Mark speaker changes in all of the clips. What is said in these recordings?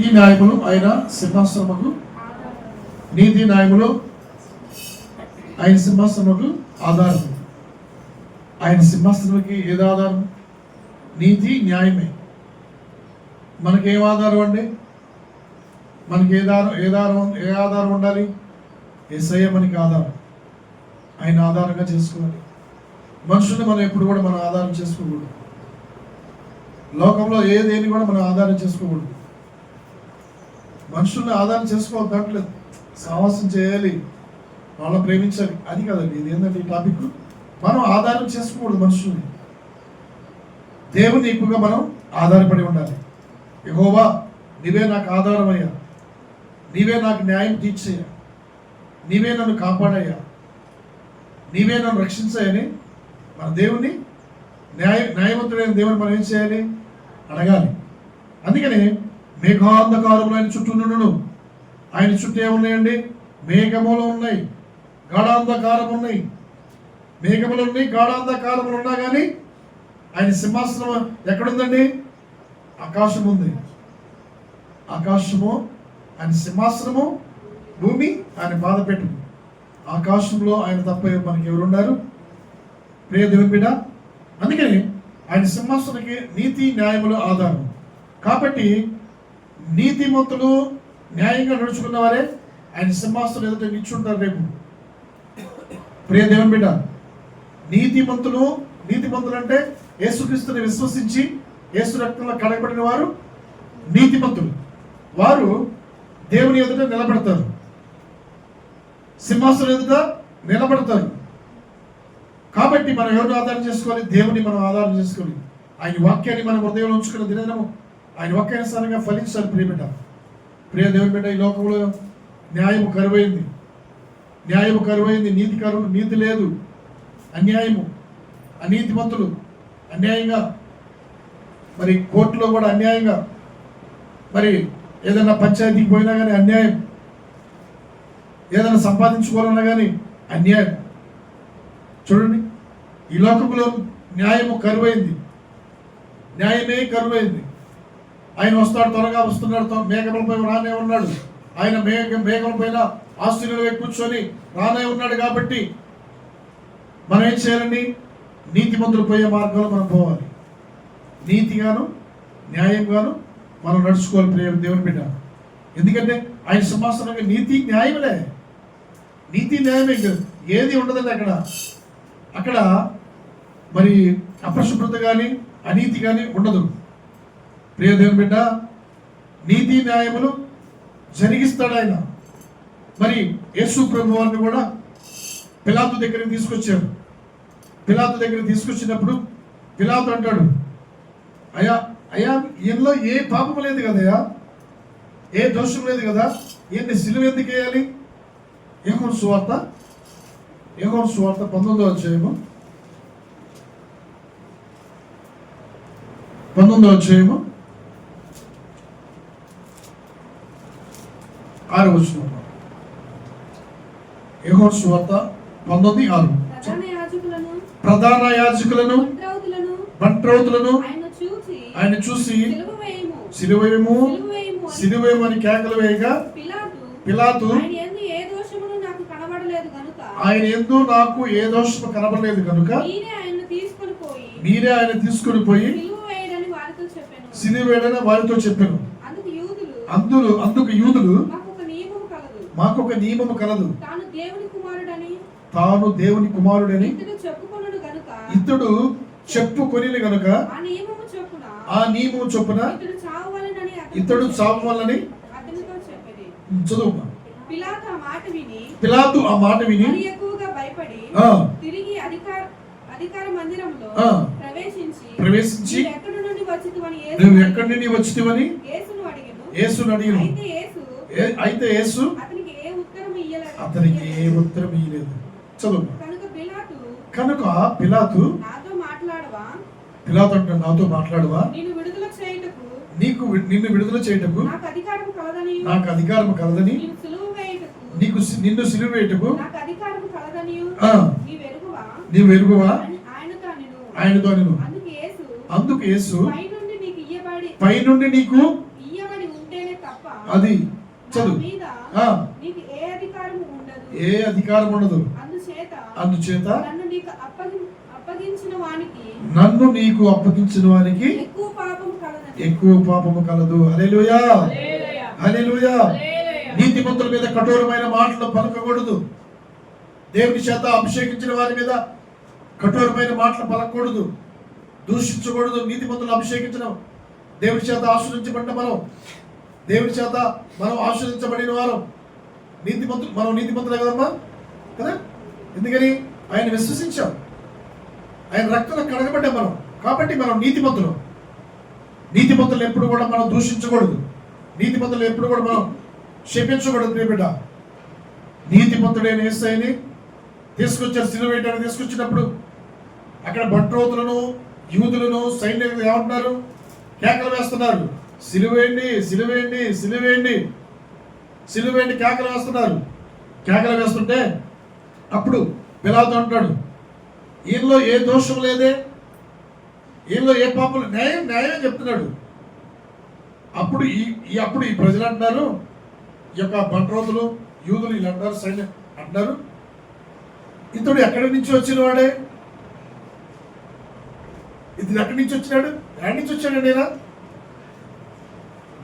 Speaker 1: ఈ న్యాయములు ఆయన సింహాసనముకు, నీతి న్యాయములు ఆయన సింహాసనముకు ఆధారం. ఆయన సింహాసనముకి ఏది ఆధారం? నీతి న్యాయమే. మనకేం ఆధారం అండి? మనకి ఏ ఆధారం ఉండాలి? యేసయ్య మనకి ఆధారం. ఆయన ఆధారంగా చేసుకోవాలి. మనుషుల్ని మనం ఎప్పుడు కూడా మనం ఆధారం చేసుకోకూడదు. లోకంలో ఏదేని కూడా మనం ఆధారం చేసుకోకూడదు. మనుషుల్ని ఆధారం చేసుకోవద్దు దాంట్లో సావాసం చేయాలి, వాళ్ళని ప్రేమించాలి, అది కదండి. ఇది ఏంటంటే ఈ టాపిక్. మనం ఆధారం చేసుకోకూడదు మనుషుల్ని. దేవుని ఎక్కువగా మనం ఆధారపడి ఉండాలి. యెహోవా నీవే నాకు ఆధారమయ్యా, నీవే నాకు న్యాయం తీర్చయ్యా, నీవే నన్ను కాపాడయ్యా, నీవే నన్ను రక్షించాయని మన దేవుని న్యాయవంతుడైన దేవుని మనం ఏం చేయాలి? అడగాలి. అందుకని మేఘాంధకారములు ఆయన చుట్టూ నుండును. ఆయన చుట్టూ ఏమున్నాయండి? మేఘములు ఉన్నాయి, గాఢాంధకారం ఉన్నాయి. మేఘములు ఉన్నాయి, గాఢాంధకారములు ఉన్నా కానీ ఆయన సింహాసనం ఎక్కడుందండి? ఆకాశం ఉంది. ఆకాశము ఆయన సింహాసనము, భూమి ఆయన పాదపెట్టు. ఆకాశంలో ఆయన తప్ప మనకి ఎవరున్నారు? ప్రియ దేవుని బిడ్డ. అందుకని ఆయన సింహాసనకి నీతి న్యాయములు ఆధారం. కాబట్టి నీతిమంతులు న్యాయంగా నడుచుకున్న వారే ఆయన సింహాసనం ఎదుట నిల్చుంటారు రేపు. ప్రియ దేవుని బిడ్డ, నీతిమంతులు అంటే యేసుక్రీస్తుని విశ్వసించి యేసు రక్తంలో కడగబడిన వారు నీతిమంతులు. వారు దేవుని ఎదుట నిలబడతారు, సింహాసనం ఎదుట నిలబడతారు. కాబట్టి మనం ఎవరిని ఆధారం చేసుకోవాలి? దేవుని మనం ఆధారం చేసుకోవాలి. ఆయన వాక్యాన్ని మన హృదయంలో ఉంచుకున్న దినము ఆయన వాక్యానుసారంగా ఫలించాలి. ప్రియ దేవుని బిడ్డ, ఈ లోకంలో న్యాయము కరువైంది, నీతి లేదు, అన్యాయము, అనీతిమంతులు అన్యాయంగా, మరి కోర్టులో కూడా అన్యాయంగా, మరి ఏదైనా పంచాయతీకి పోయినా కానీ అన్యాయం, ఏదైనా సంపాదించుకోవాలన్నా కానీ అన్యాయం. చూడండి, ఈ లోకంలో న్యాయము కరువైంది, న్యాయమే కరువైంది. ఆయన వస్తాడు, త్వరగా వస్తున్నాడు, మేఘములపై రానే ఉన్నాడు. ఆయన మేఘముల పైన ఆశ్చర్యంలో కూర్చొని రానే ఉన్నాడు. కాబట్టి మనం ఏం చేయాలండి? నీతిమంతులు పోయే మార్గంలో మనం పోవాలి. నీతిగాను న్యాయంగాను మనం నడుచుకోవాలి. ప్రియ దేవుని బిడ్డ, ఎందుకంటే ఆయన సింహాసనంగా నీతి న్యాయమే. ఏది ఉండదండి అక్కడ మరి అపరిశుభ్రత కానీ అనీతి కానీ ఉండదు. ప్రియ దేవుని బిడ్డ, నీతి న్యాయములు జరిగిస్తాడు ఆయన. మరి యేసు ప్రభు వారిని కూడా పిలాతు దగ్గరికి తీసుకొచ్చారు. పిలాతు దగ్గర తీసుకొచ్చినప్పుడు పిలాతు అంటాడు, అయ్యా ఈయనలో ఏ పాపం లేదు కదయ్యా, ఏ దోషం లేదు కదా, ఈయన్ని సిలువ ఎందుకు వేయాలి? యోహాను సువార్త 19వ అధ్యాయము 6వ వచనం. యోహాను సువార్త 19:6. ప్రధాన యాజకులను బంట్రౌతులను ఆయన చూసి సిలువేయము అని కేకలు వేయగా పిలాతు ఆయన యందు నాకు ఏ దోషము కనబడలేదు కనుక మీరే ఆయన తీసుకొని పోయి సిలువేయడని వారితో చెప్పాను. అందుకు యూదులు మాకు ఒక నియమము కలదు, తాను దేవుని కుమారుడని ఇతడు చెప్పుకొని గనుక ఆ నియమము చొప్పున ఇతడు చావాలని చదువు. పిలాతు ఆ మాట విని ప్రవేశించి నువ్వు ఎక్కడి నుండి వచ్చితివని యేసును అడిగాను. అయితే యేసు అతనికి ఏ ఉత్తరం ఇయ్యలేదు. చదువు. కనుక పిలాతు అంటే నాతో మాట్లాడవా, నిన్ను విడుదల చేయుటకు నాకు అధికారం కలదని, నిన్ను సిలువ వేయుటకు నీవు ఎరుగువా ఆయనతో నేను. అందుకు యేసు పై నుండి నీకు అది చదువు.
Speaker 2: నీకు ఏ అధికారము ఉండదు.
Speaker 1: ఏ అధికారం ఉండదు.
Speaker 2: అందుచేత
Speaker 1: నన్ను నీకు అప్పగించిన వానికి ఎక్కువ పాపము కలదు. హల్లెలూయా, హల్లెలూయా. నీతిమంతుల మీద కఠోరమైన మాటలు పలకకూడదు. దేవుని చేత అభిషేకించిన వారి మీద కఠోరమైన మాటలు పలకకూడదు, దూషించకూడదు. నీతిమంతులు అభిషేకించిన దేవుని చేత ఆశ్రయించబడిన మనం, దేవుని చేత మనం ఆశ్రయించబడిన వారు నీతిమంతులు. మనం నీతిమంతులే కదమ్మా, కదా? ఎందుకని? ఆయన విశ్వసించాం, ఆయన రక్తంలో కడగబడ్డాం మనం. కాబట్టి మనం నీతిమంతులు. నీతిమంతులు ఎప్పుడు కూడా మనం దూషించకూడదు. నీతిమంతులు ఎప్పుడు కూడా మనం శపించకూడదు. ప్రియబిడ్డ, నీతిమంతుడైన యేసయ్యని తీసుకొచ్చారు. సిలువ వేయడానికి తీసుకొచ్చినప్పుడు అక్కడ బంట్రోతులను, యూదులను, సైన్యులు ఏమంటున్నారు? కేకలు వేస్తున్నారు, సిలువేయండి, సిలువేయండి, సిలువేయండి, సిలువేయండి, కేకలు వేస్తున్నారు. కేకలు వేస్తుంటే అప్పుడు పిలాతు అంటాడు, ఈయనలో ఏ దోషం లేదే, ఈయనలో ఏ పాపం, న్యాయం న్యాయం చెప్తున్నాడు. అప్పుడు ఈ ప్రజలు అంటున్నారు, ఈ యొక్క బంట్రోతులు, యూదులు ఇలా అంటారు, సైన్యం అంటున్నారు, ఇతడు ఎక్కడి నుంచి వచ్చిన వాడే, ఇతడు ఎక్కడి నుంచి వచ్చినాడు, ఎక్కడి నుంచి వచ్చాడు? నేనా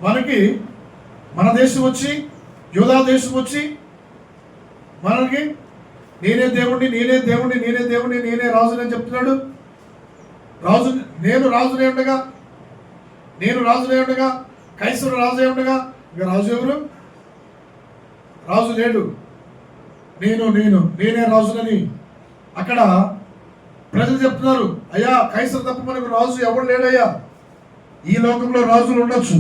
Speaker 1: మనకి మన దేశం వచ్చి, యూదా దేశం వచ్చి మనకి నేనే దేవుణ్ణి, నేనే దేవుణ్ణి, నేనే దేవుణ్ణి, నేనే రాజుని అని చెప్తున్నాడు. రాజు, నేను రాజునే ఉండగా, నేను రాజునే ఉండగా, కైసరు రాజే ఉండగా, ఇక రాజు ఎవరు? రాజు లేడు. నేనే రాజునని అక్కడ ప్రజలు చెప్తున్నారు. అయ్యా, కైసరు తప్ప మనకు రాజు ఎవడు లేడయ్యా. ఈ లోకంలో రాజులు ఉండొచ్చు,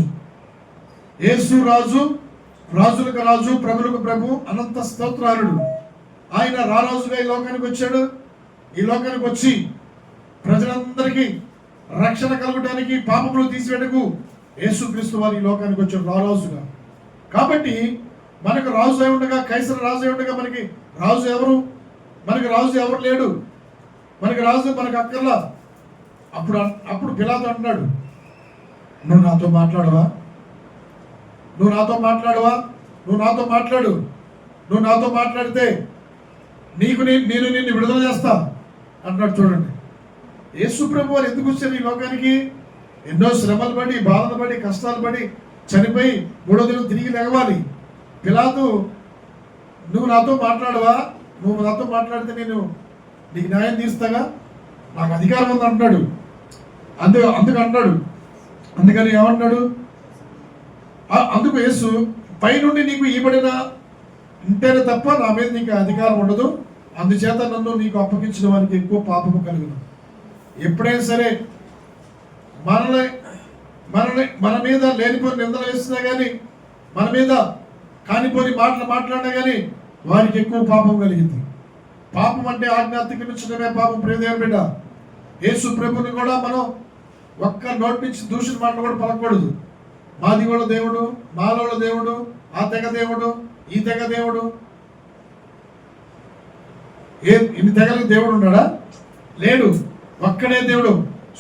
Speaker 1: యేసు రాజు, రాజులకు రాజు, ప్రభులకు ప్రభు, అనంత స్తోత్రాలుడు. ఆయన రారాజుగా ఈ లోకానికి వచ్చాడు. ఈ లోకానికి వచ్చి ప్రజలందరికీ రక్షణ కలగడానికి, పాపములు తీసివేటకు యేసుక్రీస్తు వారు ఈ లోకానికి వచ్చాడు రారాజుగా. కాబట్టి మనకు రాజు అయి ఉండగా, కైసరు రాజు అయి ఉండగా మనకి రాజు ఎవరు? మనకి రాజు ఎవరు లేడు. మనకి రాజు మనకు అక్కర్లా. అప్పుడు పిలాతు అంటున్నాడు, నువ్వు నాతో మాట్లాడవా? నువ్వు నాతో మాట్లాడవా? నువ్వు నాతో మాట్లాడు. నువ్వు నాతో మాట్లాడితే నేను నిన్ను విడుదల చేస్తా అంటున్నాడు. చూడండి, యేసు ప్రభు వారు ఎందుకు వచ్చారు ఈ లోకానికి? ఎన్నో శ్రమలు పడి, బాధలు పడి, కష్టాలు పడి, చనిపోయి 3వ దినం తిరిగి లేవాలి. పిలాతు, నువ్వు నాతో మాట్లాడవా? నువ్వు నాతో మాట్లాడితే నేను నీకు న్యాయం తీస్తాగా, నాకు అధికారం ఉంది అంటున్నాడు. అందుకు అంటున్నాడు. అందుకని ఏమంటున్నాడు? అందుకు యేసు, పైనుండి నీకు ఇవ్వబడిన ఉంటేనే తప్ప నా మీద నీకు అధికారం ఉండదు. అందుచేత నన్ను నీకు అప్పగించిన వారికి ఎక్కువ పాపము కలుగును. ఎప్పుడైనా సరే మన మీద లేనిపోని నిందలు వేస్తున్నా కానీ, మన మీద కానిపోని మాటలు మాట్లాడినా కానీ వారికి ఎక్కువ పాపం కలిగింది. పాపం అంటే ఆజ్ఞ అతిక్రమించడమే పాపం. ప్రియదేవుని బిడ్డ, యేసు ప్రభుని కూడా మనం ఒక్క నోటి నుంచి దూషణ మాటలు కూడా పలకూడదు. మాది కూడా దేవుడు, మాలోళ్ళ దేవుడు, ఆ తెగ దేవుడు, ఈ తెగ దేవుడు. ఇన్ని తెగలకు దేవుడు ఉన్నాడా? లేడు. ఒక్కడే దేవుడు,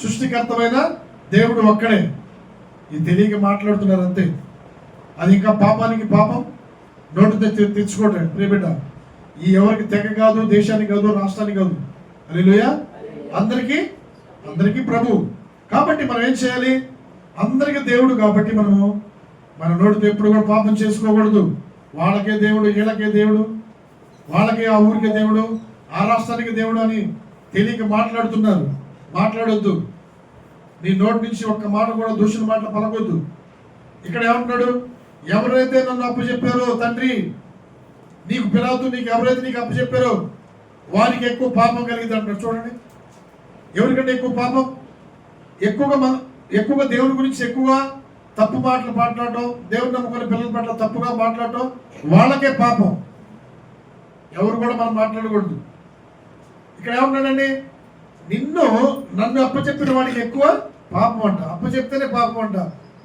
Speaker 1: సృష్టికర్తమైన దేవుడు ఒక్కడే. ఇది తెలియక మాట్లాడుతున్నారు అంతే. అది ఇంకా పాపానికి పాపం, నోటితో తెచ్చుకోవటం. ప్రియబిడ్డ, ఈ ఎవరికి తెగ కాదు, దేశానికి కాదు, రాష్ట్రానికి కాదు. హల్లెలూయా. అందరికీ ప్రభు. కాబట్టి మనం ఏం చేయాలి? అందరికీ దేవుడు కాబట్టి మనము మన నోటితో ఎప్పుడు కూడా పాపం చేసుకోకూడదు. వాళ్ళకే దేవుడు, వీళ్ళకే దేవుడు, వాళ్ళకే ఆ ఊరికే దేవుడు, ఆ రాష్ట్రానికి దేవుడు అని తెలియక మాట్లాడుతున్నారు. మాట్లాడొద్దు. నీ నోటి నుంచి ఒక్క మాట కూడా దూషణ మాటలు పలకొద్దు. ఇక్కడ ఏమంటున్నాడు? ఎవరైతే నన్ను అప్పచెప్పారో తండ్రి, నీకు పిలాతు, నీకు ఎవరైతే నీకు అప్పచెప్పారో వారికి ఎక్కువ పాపం కలిగింది అంటారు. చూడండి, ఎవరికంటే ఎక్కువ పాపం? ఎక్కువగా దేవుని గురించి ఎక్కువగా తప్పు మాటలు మాట్లాడటం, దేవుని నమ్ముకునే పిల్లల పట్ల తప్పుగా మాట్లాడటం, వాళ్ళకే పాపం. ఎవరు కూడా మనం మాట్లాడకూడదు. ఇక్కడ ఏమన్నాడండి? నన్ను అప్పచెప్పిన వాడికి ఎక్కువ పాపం అంట. అప్పచెప్తేనే పాపం అంట.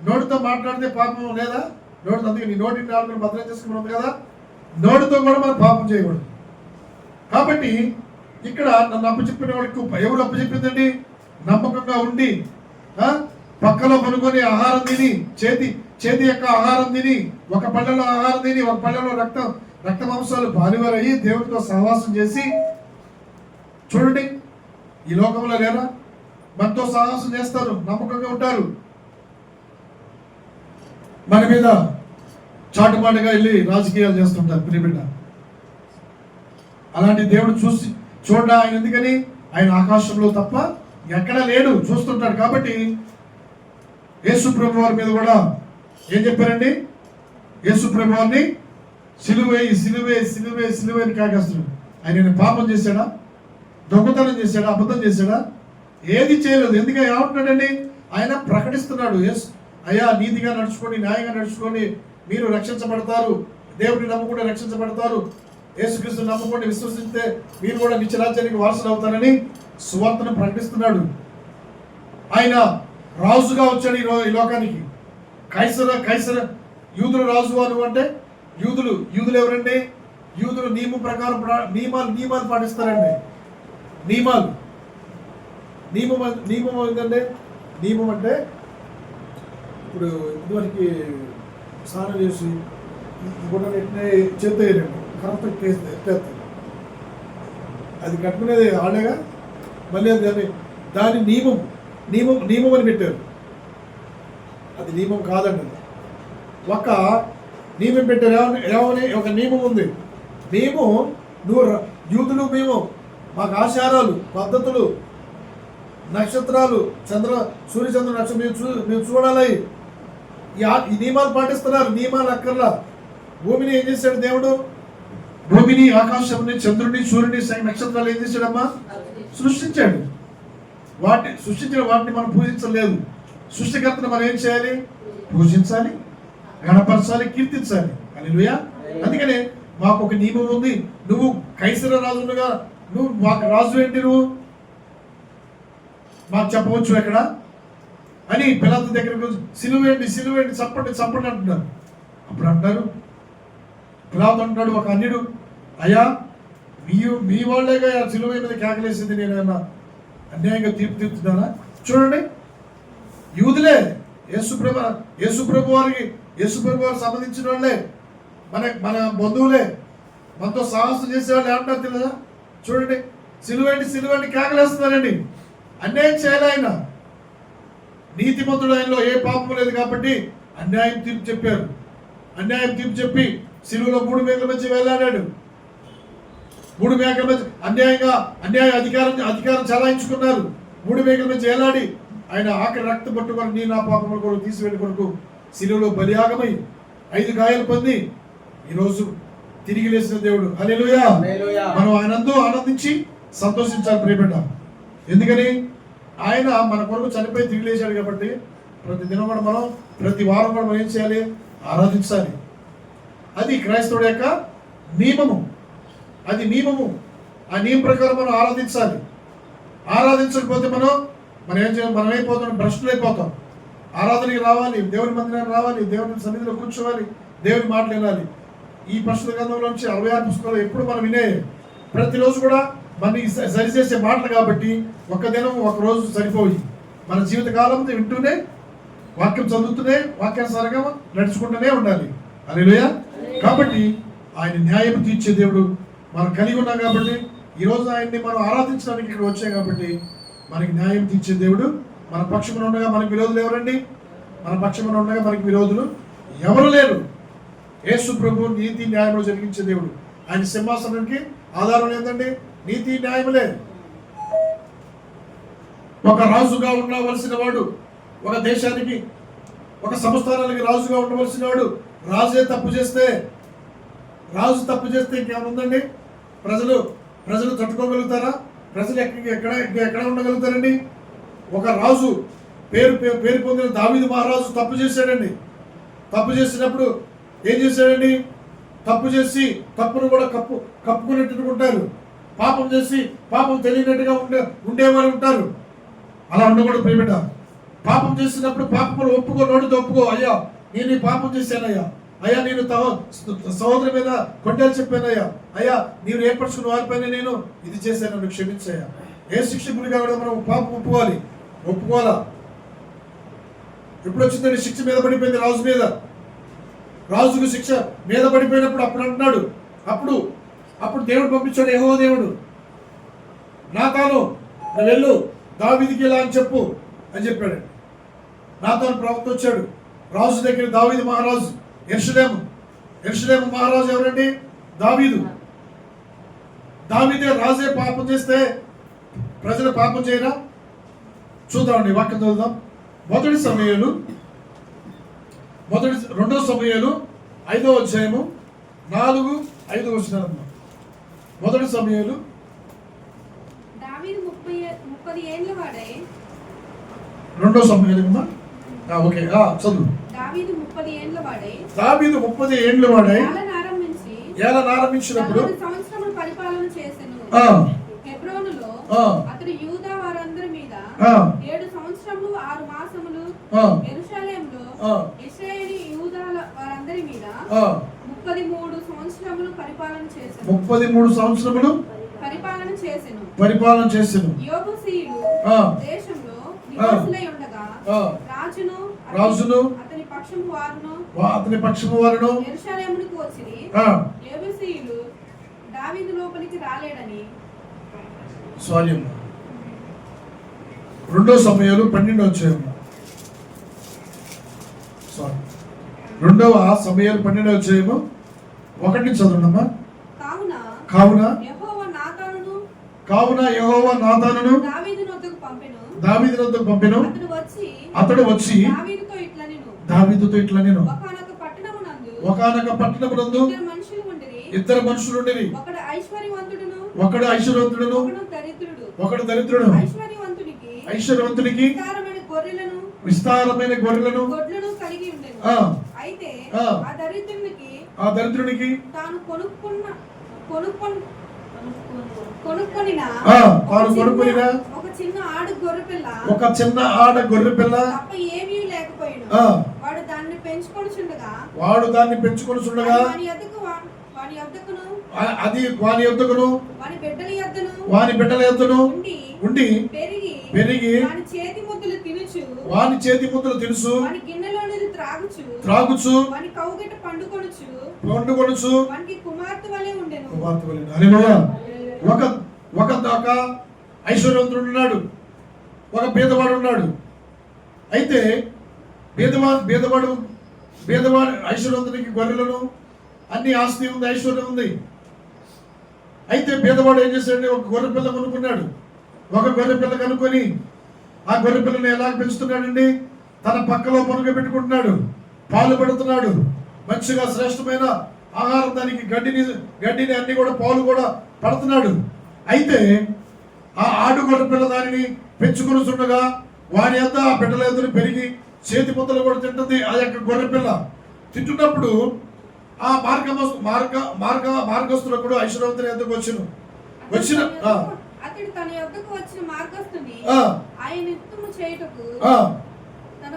Speaker 1: నోటితో మాట్లాడితే పాపం లేదా? నోటితో, అందుకే నీ నోటిని నాలుగు భద్రం చేసుకున్నాం కదా, నోటితో కూడా మనం పాపం చేయకూడదు. కాబట్టి ఇక్కడ నన్ను అప్పచెప్పిన వాడికి ఎవరు అప్పచెప్పిందండి? నమ్మకంగా ఉండి పక్కలో పనుకొని ఆహారం తిని చేతి యొక్క ఆహారం తిని, ఒక పళ్ళలో ఆహారం తిని, ఒక పళ్ళలో రక్త మాంసాలు బాలివరయ్యి దేవునితో సహవాసం చేసి, చూడండి ఈ లోకంలో లేరా? మనతో సహవాసం చేస్తారు, నమ్మకంగా ఉంటారు, మన మీద చాటుమాటుగా వెళ్ళి రాజకీయాలు చేస్తుంటారు ప్రియబిడ్డ. అలాంటి దేవుడు చూడ ఆయన ఎందుకని? ఆయన ఆకాశంలో తప్ప ఎక్కడా లేడు, చూస్తుంటాడు. కాబట్టి యేసు ప్రభు వారి మీద కూడా ఏం చెప్పారండి? యేసు ప్రభు వారిని సిలువే అని కాకేస్తున్నాడు. ఆయన పాపం చేశాడా? దొంగతనం చేశాడా? అబద్ధం చేశాడా? ఏది చేయలేదు. ఎందుకంటే ఏమంటున్నాడండి? ఆయన ప్రకటిస్తున్నాడు, అయ్యా నీతిగా నడుచుకొని, న్యాయంగా నడుచుకొని మీరు రక్షించబడతారు, దేవుడిని నమ్ముకుంటే రక్షించబడతారు, యేసుక్రీస్తు నమ్ముకుంటే విశ్వసిస్తే మీరు కూడా నిత్యరాజ్యానికి వారసులు అవుతారని సువార్తను ప్రకటిస్తున్నాడు. ఆయన రాజుగా వచ్చాడు ఈ లోకానికి. కైసర యూదులు రాజు అని అంటే యూదులు ఎవరండి? యూదులు నియమం ప్రకారం నియమాలు పాటిస్తారండి. నియమం ఏంటంటే, నియమం అంటే ఇప్పుడు ఇదివరకు స్నానం చేసి గుడ్డని చేత వేయండి, కరెక్ట్ ఎత్తేస్తారు. అది కట్టుకునేది ఆడేగా, మళ్ళీ దాని నియమం అని పెట్టారు. అది నియమం కాదండి. ఒక నియమం పెట్టారు. ఏమని? ఒక నియమం ఉంది. మేము యూదులు, మేము మాకు ఆచారాలు, పద్ధతులు, నక్షత్రాలు, సూర్యచంద్ర నక్షత్రం మేము చూడాలి. ఈ నియమాలు పాటిస్తున్నారు. నియమాలు అక్కర్లా. భూమిని ఏం చేశాడు దేవుడు? భూమిని, ఆకాశంని, చంద్రుడిని, సూర్యుని, నక్షత్రాలు ఏం చేశాడమ్మా? సృష్టించాడు. సృష్టించిన వాటిని మనం పూజించలేదు. సృష్టికర్తను మనం ఏం చేయాలి? పూజించాలి, గణపరచాలి, కీర్తించాలి. హల్లెలూయా. అందుకనే మాకు ఒక నియమం ఉంది. నువ్వు కైసర రాజుగా, నువ్వు మాకు రాజు ఏంటి? నువ్వు మాకు చెప్పవచ్చు ఎక్కడ అని పిలాతు దగ్గరకు సిలువేంటి చప్పండి అంటున్నారు. అప్పుడు అంటారు, పిలాతు అంటున్నాడు, ఒక అన్యుడు, అయ్యా మీ వాళ్ళేగా సిలువ మీద కేకలేసింది, నేను ఏమన్నా అన్యాయంగా తీర్పుతున్నానా? చూడండి, యూదులే, యేసుప్రభు వారికి సంబంధించిన వాళ్ళే, మన బంధువులే, మనతో సాహసం చేసేవాళ్ళు ఏమంటారు తెలుసా? చూడండి, సిలువేంటి కేకలేస్తున్నారండి. అన్యాయం చేయాలి. ఆయన నీతిమంతుడు, ఆయనలో ఏ పాపం లేదు కాబట్టి అన్యాయం తీర్పు చెప్పారు. అన్యాయం తీర్పు చెప్పి సిలువలో 3 మేకల మధ్య వేలాడాడు. 3 మేకల మధ్య అధికారం చలాయించుకున్నారు. 3 మేకల మధ్య వేలాడి ఆయన ఆఖరి రక్తం పట్టుకొని నీ నా పాపముల కొరకు తీసివేడి కొరకు సిలువలో బలియాగమై 5 గాయాలు పొంది ఈరోజు తిరిగి లేచిన దేవుడు. హల్లెలూయా. మనం ఆయనందు ఆనందించి సంతోషించాలి ప్రియబిడ్డ. ఎందుకని? ఆయన మన కొరకు చనిపోయి తిరిగి లేచాడు కాబట్టి ప్రతి దినం కూడా మనం, ప్రతి వారం కూడా మనం ఏం చేయాలి? ఆరాధించాలి. అది క్రైస్తవుడి యొక్క నియమము. అది నియమము. ఆ నియమం ప్రకారం మనం ఆరాధించాలి. ఆరాధించకపోతే మనం ఏం చేయాలి? మనం అయిపోతాం, భ్రష్టులైపోతాం. ఆరాధనకి రావాలి, దేవుని మందిరానికి రావాలి, దేవుని సన్నిధిలో కూర్చోవాలి, దేవుని మాటలు వినాలి. ఈ పరిశుద్ధ గ్రంథంలో నుంచి 66 పుస్తకాలు ఎప్పుడు మనం వినే, ప్రతిరోజు కూడా మన సరిచేసే మాటలు కాబట్టి ఒక దినం ఒక రోజు సరిపోయి మన జీవితకాలం వింటూనే, వాక్యం చదువుతూనే, వాక్యానుసారంగా నడుచుకుంటూనే ఉండాలి. హల్లెలూయా. కాబట్టి ఆయన న్యాయం తీర్చే దేవుడు మనం కలిగి ఉన్నాం. కాబట్టి ఈరోజు ఆయన్ని మనం ఆరాధించడానికి ఇక్కడ వచ్చాం. కాబట్టి మనకి న్యాయం తీర్చే దేవుడు మన పక్షమున ఉండగా మనకి విరోధులు ఎవరండి? మన పక్షమున ఉండగా మనకి విరోధులు ఎవరు లేరు. యేసు ప్రభు నీతి న్యాయములు జరిగించే దేవుడు. ఆయన సింహాసనానికి ఆధారం ఏంటండి? నీతి న్యాయములే. ఒక రాజుగా ఉండవలసిన వాడు, ఒక దేశానికి, ఒక సంస్థానానికి రాజుగా ఉండవలసిన వాడు, రాజు తప్పు చేస్తే ఇంకేముందండి? ప్రజలు తట్టుకోగలుగుతారా? ప్రజలు ఎక్కడ ఉండగలుగుతారండి? ఒక రాజు పేరు పొందిన దావీదు మహారాజు తప్పు చేశాడండి. తప్పు చేసినప్పుడు ఏం చేశాడండి? తప్పు చేసి తప్పును కూడా కప్పుకునేట్టుగా ఉంటారు. పాపం చేసి పాపం తెలియనట్టుగా ఉండేవారు ఉంటారు. అలా ఉండకూడదు ప్రియబిడ్డ. పాపం చేసినప్పుడు పాపములు నోటితో ఒప్పుకో. అయ్యా నేను ఈ పాపం చేశానయ్యా, అయ్యా నేను సహోదరు మీద కొట్టేలు చెప్పానయ్యా, అయ్యా నీవు ఏర్పరచుకున్న వారిపైన నేను ఇది చేశాను, నన్ను క్షమించయ్యా. ఏ శిక్ష గురిగా కూడా మనం పాపం ఒప్పుకోవాలా. ఎప్పుడు వచ్చిందండి శిక్ష మీద పడిపోయింది రాజు మీద. రాజుకు శిక్ష మీద పడిపోయినప్పుడు అప్పుడు అంటున్నాడు, అప్పుడు దేవుడు పంపించాడు, యెహోవా దేవుడు, నాతాను నువ్వు వెళ్ళు దావీదుకి ఇలా అని చెప్పు అని చెప్పాడు. నాతాను ప్రవక్త వచ్చాడు రాజు దగ్గర. దావీదు మహారాజు, యెరూషలేము మహారాజు ఎవరండి? దావీదు. దావీదే రాజే పాపం చేస్తే ప్రజలు పాపం చేయరా? చూద్దామండి, వాక్యం చదువుదాం. 2 సమూయేలు 5వ అధ్యాయము 4-5 వచనాలు. 1 సమూయేలు.
Speaker 2: దావీదు 30 ఏండ్ల వాడై.
Speaker 1: 2 సమూయేలు ఉందా? ఓకే, చదువు.
Speaker 2: దావీదు 30 ఏండ్ల వాడై
Speaker 1: ఏలన ఆరంభించినప్పుడు
Speaker 2: 4 సంవత్సరములు పరిపాలన చేసెను. హెబ్రోనులో అతడు యూదా వారందరి మీద 7 సంవత్సరములు 6 మాసములు, యెరూషలేములో ఇశ్రాయేలు యూదాల వారందరి మీద 33 సంవత్సరములు పరిపాలన చేసెను.
Speaker 1: 33 సంవత్సరములు పరిపాలన చేసెను.
Speaker 2: యోబుసీయులు దేశంలో నివాసులై ఉండగా రాజును అతని పక్షము వారును యెరూషలేమునకు వచ్చిరి. యోబుసీయులు దావీదు లోపలికి రాలేడని.
Speaker 1: 2 సమూయేలు 12వ అధ్యాయము. 2 సమూయేలు 12వ అధ్యాయము 1 చదవండమ్మా. కావున యెహోవా నాతానును దావీదు నొద్దకు పంపెను. అతడు వచ్చి దావీదుతో ఇట్లా నేను ఒకానొక పట్టణమునందు 2 మనుషులు ఉండిరి. ఒకడు ఐశ్వర్యవంతుడును ఒకడు దరిద్రుడు. ఐశ్వర్యవంతునికి విస్తారమైన గొర్రెలను ఆ దరిద్రునికి
Speaker 2: తాను కొనుక్కున్న ఒక
Speaker 1: చిన్న ఆడ గొర్రె పిల్ల
Speaker 2: తప్ప ఏమీ లేకపోయినా వాడు దాన్ని పెంచుకొని చూడగా వాని యొద్దకును వాని బిడ్డల యొద్దను ఉండి పెరిగి వాని చేతి ముద్దలు తినుచు త్రాగుచు పండుకొనుచు కుమార్తె వలె ఉండెను.
Speaker 1: హల్లెలూయా. ఒక దాకా ఐశ్వర్యవంతుడు ఉన్నాడు, ఒక పేదవాడు ఉన్నాడు. అయితే పేదవాడు ఐశ్వర్యవంతునికి గొర్రెలను అన్ని ఆస్తి ఉంది, ఐశ్వర్యం ఉంది. అయితే పేదవాడు ఏం చేశాడంటే ఒక గొర్రె పిల్ల కొనుక్కున్నాడు. ఒక గొర్రె పిల్ల కనుక్కొని ఆ గొర్రె పిల్లని ఎలా పెంచుతున్నాడండి? తన పక్కలో పనుగ పెట్టుకుంటున్నాడు, పాలు పెడుతున్నాడు, మంచిగా శ్రేష్టమైన ఆహారం, దానికి గడ్డిని అన్ని కూడా పాలు కూడా పడుతున్నాడు. అయితే ఆ ఆడు గొర్రె పిల్ల దానిని పెంచుకొని చూడగా వాని అంతా ఆ బిడ్డల ఎదురు పెరిగి చేతి ముద్దలు కూడా తింటుంది. ఆ యొక్క గొర్రె పిల్ల తింటున్నప్పుడు ఆ మార్గస్తుడు ఐశ్వర్యవంతుని ఎద్దకు వచ్చిన
Speaker 2: అతడు తన యొద్దకు వచ్చిన మార్గస్తుని ఆయన యుద్ధము చేయుటకు తన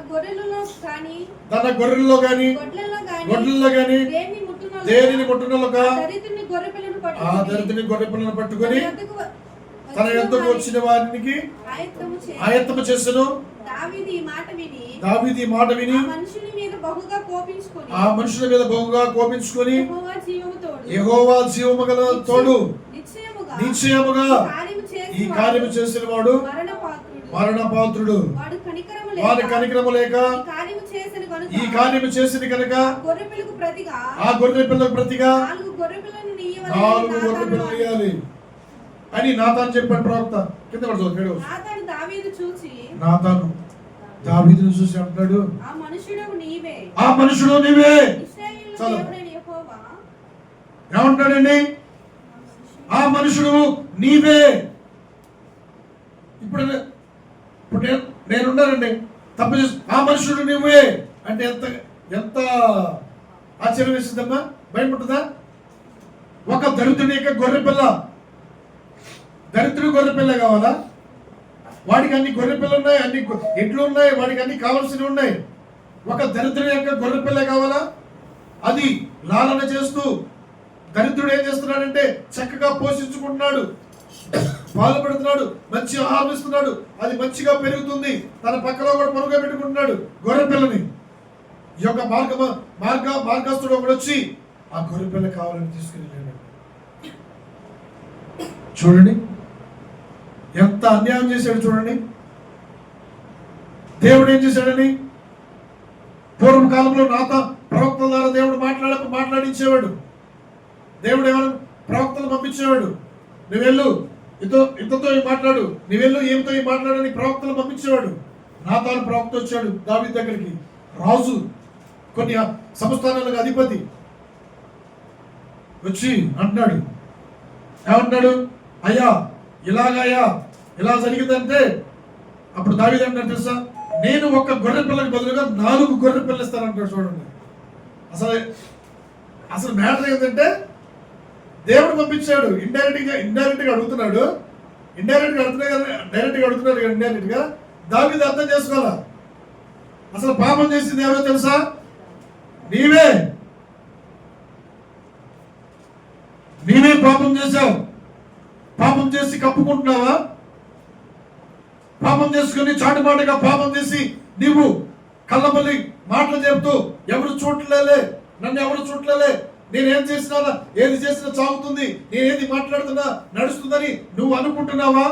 Speaker 2: గొర్రెల్లో గాని గొడ్లలో గాని దేనిని ముట్టునలుగా ఆ దరిద్రుని గొర్రె పిల్లను పట్టుకొని తన యొద్దకు వచ్చిన వారికి ఆయత్తము చేసెను. దావీదు
Speaker 1: ఈ మాట విని
Speaker 2: ఆ మనుషుల మీద
Speaker 1: బహుగా కోపించుకొని యెహోవా జీవము గల తోడు నిశ్చయముగా ఈ కార్యము చేసిన వాడు మరణపాత్రుడు. వారి కనికరము లేక ఈ కార్యము చేసిన కనుక ఆ గొర్రె పిల్లకు ప్రతిగా 4 గొర్రె పిల్లలు ఇయ్యాలి అని నాతాను చెప్పాడు ప్రవక్త. కింద నాతాను దావీదును చూసి అంటున్నాడు, ఆ మనుషుడు నీవే. ఏమంటాడండి? ఆ మనుషుడు నీవే. ఇప్పుడు నేనున్నానండి, తప్పు చేసి ఆ మనుషుడు నువ్వే అంటే ఎంత ఆశ్చర్యం వేసిందమ్మా, భయపడుతుందా? ఒక దరిద్రుని యొక్క గొర్రెపిల్ల, దరిద్రుడు గొర్రెపిల్ల కావాలా? వాడికి అన్ని గొర్రెపిల్లలు ఉన్నాయి, అన్ని ఎడ్లు ఉన్నాయి, వాడికి అన్ని కావాల్సినవి ఉన్నాయి. ఒక దరిద్రుని యొక్క గొర్రెపిల్ల కావాలా? అది లాలన చేస్తూ దరిద్రుడు ఏం చేస్తున్నాడంటే చక్కగా పోషించుకుంటున్నాడు. పాలు పెడుతున్నాడు, మంచి ఆహారం ఇస్తున్నాడు, అది మంచిగా పెరుగుతుంది. తన పక్కలో కూడా పొరుగు పెట్టుకుంటున్నాడు గొర్రె పిల్లని. ఈ యొక్క మార్గస్తుడు ఒకడు వచ్చి ఆ గొర్రె పిల్ల కావాలని తీసుకుని వెళ్ళాడు. చూడండి ఎంత అన్యాయం చేశాడు. చూడండి దేవుడు ఏం చేశాడని. పూర్వకాలంలో ప్రవక్తల ద్వారా దేవుడు మాట్లాడించేవాడు. దేవుడు ఏమైనా ప్రవక్తలు పంపించేవాడు. నువ్వు వెళ్ళు ఇంతతో మాట్లాడు, నువ్వు వెళ్ళు ఏమితో మాట్లాడని ప్రవక్తలు పంపించేవాడు. నాతాను ప్రవక్త వచ్చాడు దావీదు దగ్గరికి, రాజు, కొన్ని సంస్థానాలకు అధిపతి వచ్చి అంటున్నాడు. ఏమంటున్నాడు? అయ్యా ఇలా జరిగిందంటే అప్పుడు దావీదు అంటాడు తెలుసా, నేను ఒక గొర్రె పిల్లకి బదులుగా 4 గొర్రె పిల్లలు ఇస్తానంటాడు. చూడండి అసలు మ్యాటర్ ఏంటంటే దేవుడు పంపించాడు. ఇండైరెక్ట్ గా అడుగుతున్నాడు. డైరెక్ట్ గా అడుగుతున్నాడు. దావీదు అర్థం చేసుకోవాలా, అసలు పాపం చేసింది ఎవరో తెలుసా? నీవే పాపం చేశావు. పాపం చేసి కప్పుకుంటున్నావా? పాపం చేసుకుని చాటుమాటుగా పాపం చేసి నీవు కళ్ళబల్లి మాటలు చెబుతూ ఎవరు చూడలేలే, నన్ను ఎవరు చూడలేలే, నేనేం చేసినా ఏది చేసినా చావుతుంది, నేనేది మాట్లాడుతున్నా నడుస్తుందని నువ్వు అనుకుంటున్నావా?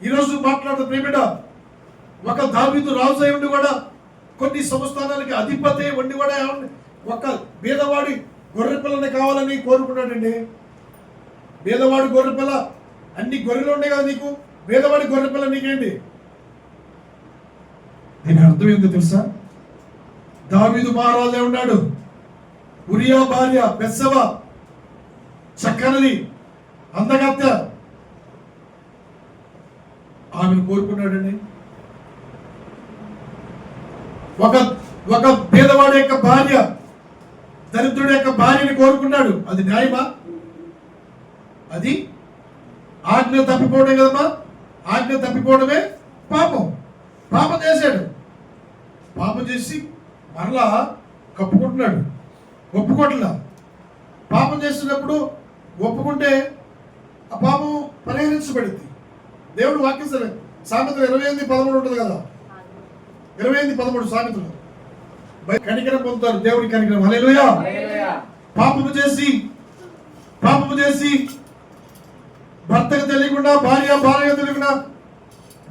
Speaker 1: ఈరోజు మాట్లాడుతున్న ప్రేమిడ ఒక దావీదు రాజు అయి ఉండి కూడా, కొన్ని సంస్థానాలకి అధిపతి ఉండి కూడా ఒక బీదవాడి గొర్రె పిల్లని కావాలని కోరుకున్నాడండి. బీదవాడి గొర్రె పిల్ల, అన్ని గొర్రెలు ఉండే కదా నీకు, బీదవాడి గొర్రె పిల్ల నీకేంటి? దీని అర్థం ఏంటో తెలుసా? దావీదు మహారాజే ఉన్నాడు, ఉరియా భార్య బెత్షెబ చక్కనది, అందగత్త, ఆమెను కోరుకున్నాడండి. ఒక పేదవాడి యొక్క భార్య దరిద్రుడి యొక్క భార్యని కోరుకున్నాడు. అది న్యాయమా? అది ఆజ్ఞ తప్పిపోవడం కదమ్మా. ఆజ్ఞ తప్పిపోవడమే పాపం చేశాడు. పాపం చేసి మరలా కప్పుకుంటున్నాడు. ఒప్పుకోట్లా. పాపం చేస్తున్నప్పుడు ఒప్పుకుంటే ఆ పాపం పరిహరించబడింది. దేవుడు వాక్యం సరే సామెతలు 28:13 ఉంటుంది కదా, 28:13 సామెతలు. కనికరం పొందుతారు, దేవుడి కనికరం. హల్లెలూయా. పాపము చేసి భర్తకు తెలియకుండా, భార్యకు తెలియకుండా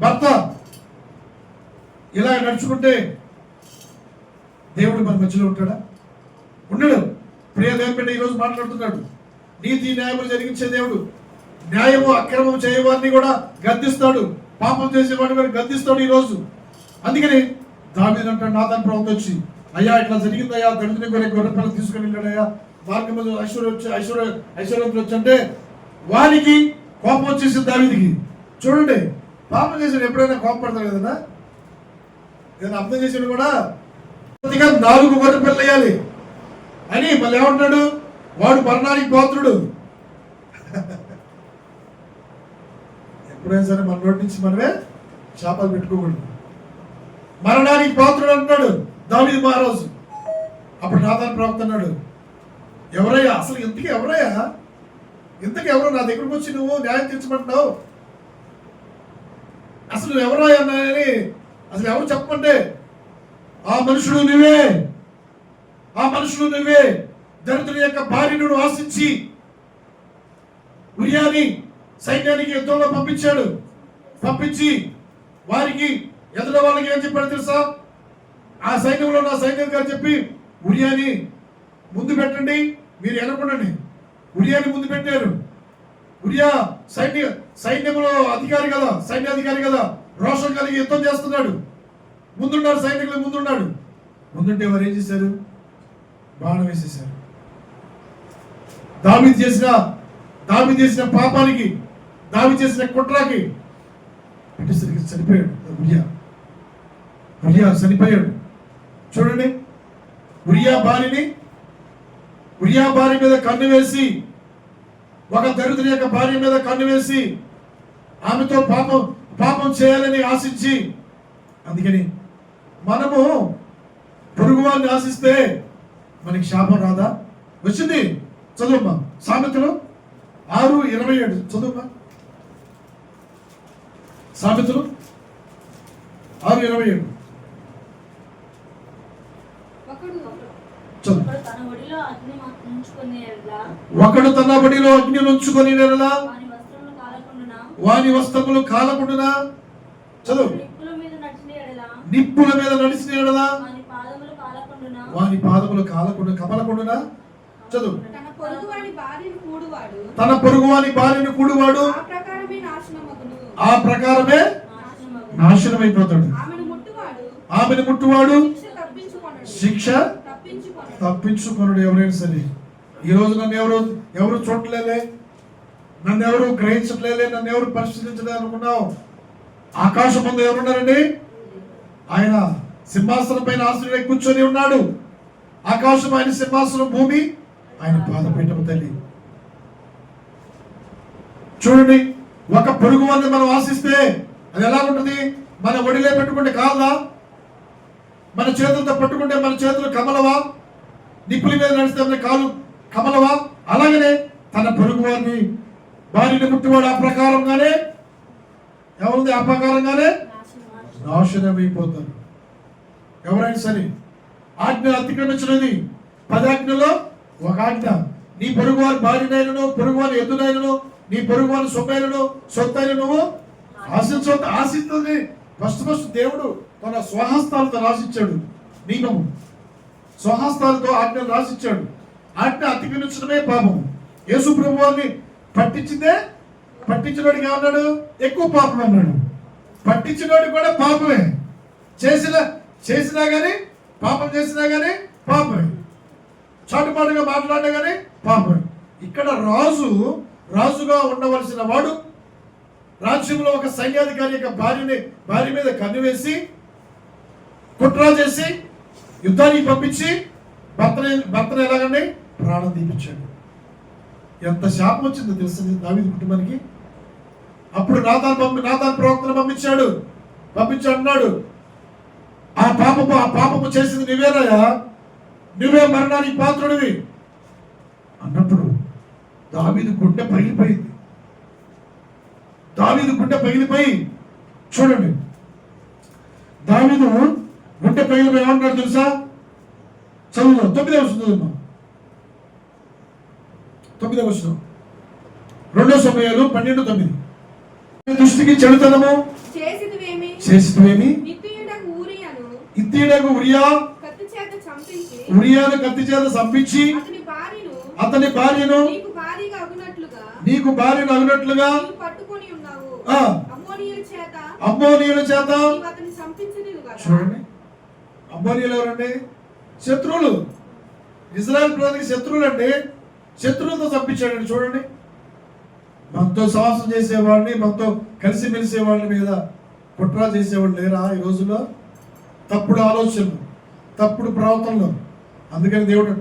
Speaker 1: భర్త ఇలా నడుచుకుంటే దేవుడు మన మధ్యలో ఉంటాడా? ఉండడు. ప్రియ దేవుని బిడ్డ ఈరోజు మాట్లాడుతున్నాడు. నీతి న్యాయములు జరిగించే దేవుడు. న్యాయము అక్రమం చేయవారిని కూడా గద్దిస్తాడు, పాపం చేసేవాడిని కూడా గద్దిస్తాడు ఈరోజు. అందుకని దావీదు అంటాడు, నాతాను ప్రవక్త వచ్చి, అయ్యా ఇట్లా జరిగిందయ్యా, దళితుని గొర్రె పిల్లలు తీసుకుని వెళ్ళాడయ్యా, మార్గం మీద ఐశ్వర్యవంతులు వచ్చి అంటే వారికి కోపం వచ్చేసింది దావీదుకి. చూడండి, పాపం చేసాడు ఎప్పుడైనా కోపం పడతాడు కదన్నా. ఏదైనా అర్థం చేసాడు కూడా 4 గొర్రె పిల్లలు వేయాలి అని మళ్ళీ ఏమంటాడు, వాడు మరణానికి పాత్రుడు. ఎప్పుడైనా సరే మన నోటి నుంచి మనమే శాపాలు పెట్టుకోకూడదు. మరణానికి పాత్రుడు అంటున్నాడు దావీదు మహారాజు. అప్పుడు నాతాను ప్రవక్త అన్నాడు, ఎవరయ్యా అసలు ఇంతకీ ఎవరు నా దగ్గరకు వచ్చి నువ్వు న్యాయం తీర్చమంటున్నావు? అసలు ఎవరయ్యా అన్నాయని అసలు ఎవరు చెప్పమంటే, ఆ మనుషుడు నువ్వే దరిద్రుని యొక్క భార్యను ఆశించి ఉరియాని సైన్యానికి యుద్ధంలో పంపించి వారికి ఎదుట వాళ్ళకి ఏం చెప్పాడు తెలుసా? ఆ సైన్యంలో నా సైన్యం గారు చెప్పి ఉరియాని ముందు పెట్టండి, మీరు ఎనకుండండి. ఉరియాని ముందు పెట్టారు. ఉరియా సైన్యంలో సైన్యాధికారి కదా, రోషం కలిగి యుద్ధం చేస్తున్నాడు. ముందున్నాడు, సైనికులు ముందుంటే వారు ఏం చేశారు? బాణం వేసేశారు. దావీదు చేసిన పాపానికి, దావీదు చేసిన కుట్రకి చనిపోయాడు. ఉరియా చనిపోయాడు. చూడండి, ఉరియా భార్య మీద కన్ను వేసి, ఒక దరిద్రుని యొక్క భార్య మీద కన్ను వేసి ఆమెతో పాపం చేయాలని ఆశించి, అందుకని మనము పొరుగు వారిని ఆశిస్తే మనకి శాపం రాదా? వచ్చింది. చదువుమ్మా, సామెతలు 6:27 చదువుమ్మా. సామెతలు 6:27. చదువు.
Speaker 3: ఒకడు తన ఒడిలో అగ్ని ఉంచుకొని
Speaker 1: ఒకడు తన బడిలో అగ్ని ఉంచుకొని నెరలా
Speaker 3: వాని వస్త్రములు కాలకుండునా
Speaker 1: వాని వస్త్రములు కాలకుండునా. చదువు.
Speaker 3: నిప్పుల మీద నడిచిన ఎడల
Speaker 1: నిప్పుల మీద నడిచిన ఎడల
Speaker 3: వాని పాదములు కాలకుండునా
Speaker 1: వాని పాదములు కాలకుండా కమలకుండునా. చదువు.
Speaker 2: తన పొరుగువాని భార్యను కూడువాడు
Speaker 1: తన పొరుగువాని భార్యను కూడువాడు
Speaker 2: ఆ ప్రకారమే నాశనమగును.
Speaker 1: ఆ ప్రకారమే
Speaker 3: నాశనమగును.
Speaker 1: నాశనమైపోతాడు.
Speaker 2: ఆమెను ముట్టువాడు
Speaker 1: ఆమెను ముట్టువాడు
Speaker 2: శిక్ష తప్పించుకొనడు.
Speaker 1: శిక్ష
Speaker 2: తప్పించుకొనడు.
Speaker 1: తప్పించుకొనుడు. ఎవరైనా సరే ఈ రోజు నన్ను ఎవరు చూడలేలే, నన్ను ఎవరు గ్రహించట్లేలే, నన్ను ఎవరు పరిశీలించలే అనుకున్నావు. ఆకాశం ముందు ఎవరున్నారండి? ఆయన సింహాసనం పైన ఆశ్రయుడై కూర్చొని ఉన్నాడు. ఆకాశం ఆయన సింహాసనం, భూమి ఆయన పాదపీఠము తల్లి. చూడండి, ఒక పొరుగు వారిని మనం ఆశిస్తే అది ఎలా ఉంటుంది? మన ఒడిలే పెట్టుకుంటే కాదా? మన చేతులతో పట్టుకుంటే మన చేతులు కమలవా? నిప్పుల మీద నడిస్తే మన కాలు కమలవా? అలాగనే తన పొరుగు వారిని భార్యని ముట్టువాడు ఆ ప్రకారంగానే ఎవరిది? ఆ ప్రకారంగానే నాశనమైపోతారు. ఎవరైనా సరే ఆజ్ఞ అతిక్రమించినది 10 ఆజ్ఞలో ఒక ఆజ్ఞ. నీ పొరుగు వారి భార్యనైనను, పొరుగు వారి ఎద్దునైనను, నీ పొరుగు వారి సొమ్మైనను, సొత్తైన నువ్వు ఆశిస్తుంది. ఫస్ట్ దేవుడు తన స్వహస్తాలతో రాసిచ్చాడు నియమము. స్వహస్తాలతో ఆజ్ఞలు రాసిచ్చాడు. ఆజ్ఞ అతిక్రమించడమే పాపం. యేసు ప్రభు వారిని పట్టించినోడికి ఏమన్నాడు? ఎక్కువ పాపం అన్నాడు. పట్టించినోడికి కూడా పాపమే. చేసినా కానీ పాపం, చేసినా కానీ పాపమే. చాటుపాటుగా మాట్లాడినా కానీ పాపమే. ఇక్కడ రాజుగా ఉండవలసిన వాడు రాజ్యంలో ఒక సైన్యాధికారి యొక్క భార్య మీద కన్ను వేసి కుట్ర చేసి యుద్ధానికి పంపించి భర్తను ఎలాగండి ప్రాణం తీపించాడు. ఎంత శాపం వచ్చిందో తెలుస్తుంది దావీదు కుటుంబానికి. అప్పుడు నాతాన్ ప్రవక్తను పంపించి అన్నాడు, ఆ పాపము చేసింది నువ్వేనయ్యా, నువ్వే మరణానికి పాత్రుడివి అన్నప్పుడు దావీదు గుండె పగిలిపోయింది. చూడండి, దావీదు గుండె పగిలిపోయి ఏమన్నాడు తెలుసా? చదువుదాం. 9వ వచనం, 9వ వచనం, 2 సమూయేలు 12:9. దృష్టికి చెడుతనము చేసినవేమి ఇత్తీయుడగు ఉరియాను కత్తి చేత చంపించి అతని భార్యను నీకు భార్యను అగునట్లుగా అమ్మోనీయుల చేత. చూడండి, అమ్మోనీయులు ఎవరండి? శత్రువులు. ఇజ్రాయెల్ ప్రజలకి శత్రువులు అండి. శత్రువులతో చంపించాడండి. చూడండి, మనతో సాహసం చేసేవాడిని, మనతో కలిసి మెలిసేవాళ్ళ మీద కుట్ర చేసేవాళ్ళు లేరా ఈ రోజుల్లో? తప్పుడు ఆలోచనలు, తప్పుడు ప్రవర్తనలు. అందుకని దేవుడు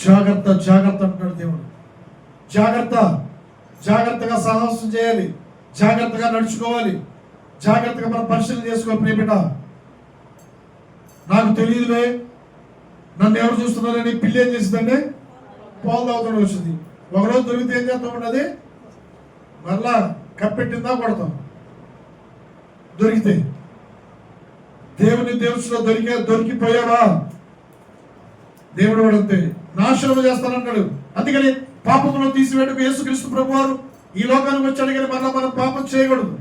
Speaker 1: జాగ్రత్త అంటున్నాడు. దేవుడు జాగ్రత్తగా సాహసం చేయాలి, జాగ్రత్తగా నడుచుకోవాలి, జాగ్రత్తగా మనం పరిశీలన చేసుకోవాలి. ప్రియబిడ్డ, నాకు తెలియదులే, నన్ను ఎవరు చూస్తున్నారని పిల్లి ఏం చేసిందండి? పాలు తాగుతూ వచ్చింది. ఒకరోజు దొరికితే ఏం చేస్తూ ఉన్నది? మరలా కప్పెట్టిందా కొడతాం. దొరికితే దేవుని దృష్టిలో దొరికిపోయావా? దేవుడు కూడా అంతే నాశనం చేస్తానంటాడు. అందుకని పాపమును తీసివేయడానికి యేసుక్రీస్తు ప్రభు వారు ఈ లోకానికి వచ్చాడు. కానీ మనం పాపం చేయకూడదు.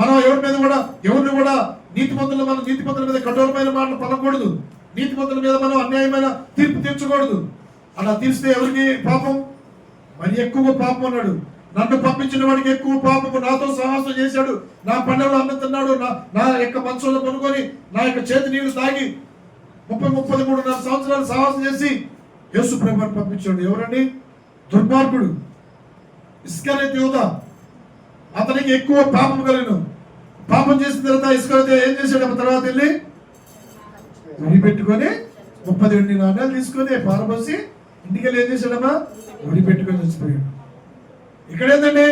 Speaker 1: మనం ఎవరిని కూడా నీతిమంతుల మీద కఠోరమైన మాటలు పలకూడదు. నీతిమంతుల మీద మనం అన్యాయమైన తీర్పు తీర్చకూడదు. అలా తీర్స్తే ఎవరికి పాపం? మరి ఎక్కువ పాపం అన్నాడు. నన్ను పంపించిన వాడికి ఎక్కువ పాపము. నాతో సహవాసం చేశాడు, నా పండుగలో అన్నం తిన్నాడు, నా యొక్క మంచంలో కొనుక్కొని నా యొక్క చేతి నీళ్లు తాగి 33 సంవత్సరాలు సహవాసం చేసి యేసు ప్రభువుని పంపించాడు. ఎవరండి? దుర్మార్గుడు ఇస్కరియోతు యూదా. అతనికి ఎక్కువ పాపం కలిగిన. పాపం చేసిన తర్వాత ఇస్కరియోతు ఏం చేశాడు? తర్వాత వెళ్ళి ఉరి పెట్టుకొని 30 వెండి నాణ్యాలు తీసుకొని పారబోసి ఇంటికి వెళ్ళి ఏం చేశాడమ్మా? ఉరి పెట్టుకొని చచ్చిపోయాడు. ఇక్కడ ఏంటండి?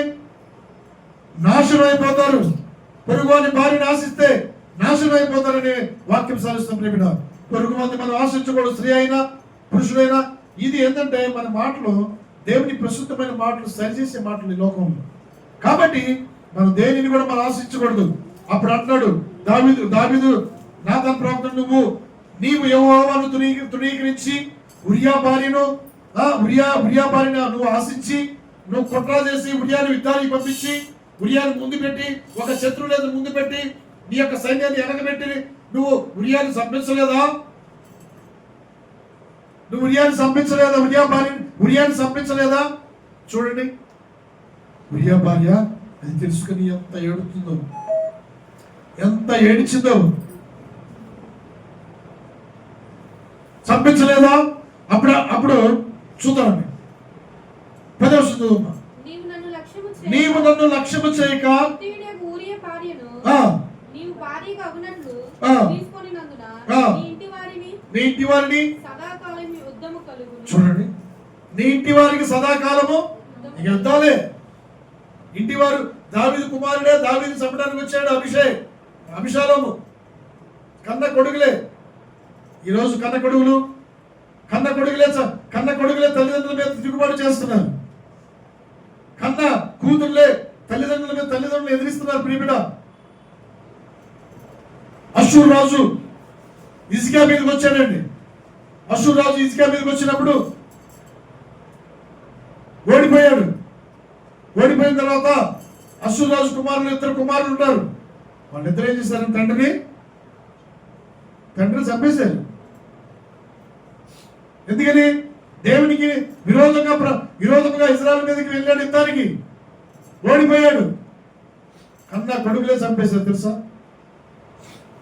Speaker 1: నాశనం అయిపోతారు. పొరుగువాని భార్యను ఆశిస్తే నాశనం అయిపోతారని వాక్యం సాధిస్తాం. ప్రేమిడ, పొరుగు మంది మనం ఆశించకూడదు, స్త్రీ అయినా పురుషుడైనా. ఇది ఏంటంటే మన మాటలు దేవుని ప్రస్తుతమైన మాటలు సరిచేసే మాటలు ఈ లోకంలో. కాబట్టి మనం దేనిని కూడా మనం ఆశించకూడదు. అప్పుడు అంటున్నాడు దావీదు నాతాను ప్రవక్త, నీవు యెహోవాను తృణీకరించి ఉరియా భార్యను నువ్వు ఆశించి నువ్వు కుట్ర చేసి ఉరియాను యుద్ధానికి పంపించి ఉరియాను ముందు పెట్టి ఒక శత్రువులను ముందు పెట్టి నీ యొక్క సైన్యాన్ని వెనకబెట్టి నువ్వు ఉరియాను చంపించలేదా? నువ్వు ఉరియాను చంపించలేదా? ఉరియాను చంపించలేదా? చూడండి, ఉరియా భార్య అది తెలుసుకుని ఎంత ఏడుతుందో, ఎంత ఏడిచిందో. చంపించలేదా? అప్పుడు చూద్దామండి. 10వ వచనం, నీవు నన్ను లక్ష్యము చేయక
Speaker 2: ఊరియా భార్యను నీవు భార్యగా అగునట్లు తీసుకొనినందున నీ ఇంటి వారిని సదాకాలం యుద్ధము కలుగును.
Speaker 1: చూడండి, నీ ఇంటి వారికి సదాకాలము యుద్ధాలే. ఇంటివారు దావీదు కుమారుడే, దావీదు చంపడానికి వచ్చాడు అభిషాలోము కన్న కొడుకులే. ఈరోజు కన్న కొడుకులే తల్లిదండ్రుల మీద తిరుగుబాటు చేస్తున్నారు. కన్న కూతుర్లే తల్లిదండ్రులను ఎదిరిస్తున్నారు. ప్రియబిడ, అశ్షూరు రాజు హిజ్కియా మీదకి వచ్చాడండి. అశ్షూరు రాజు హిజ్కియా మీదకి వచ్చినప్పుడు ఓడిపోయాడు. ఓడిపోయిన తర్వాత అశ్షూరు రాజు ఇద్దరు కుమారులు ఉంటారు. వాళ్ళిద్దరు ఏం చేశారు? తండ్రిని చంపేశారు. ఎందుకని? దేవునికి విరోధంగా ఇజ్రాయెల్ మీదకి వెళ్ళాడు యుద్ధానికి, ఓడిపోయాడు. కన్న కొడుకులే చంపేశారు. తెలుసా?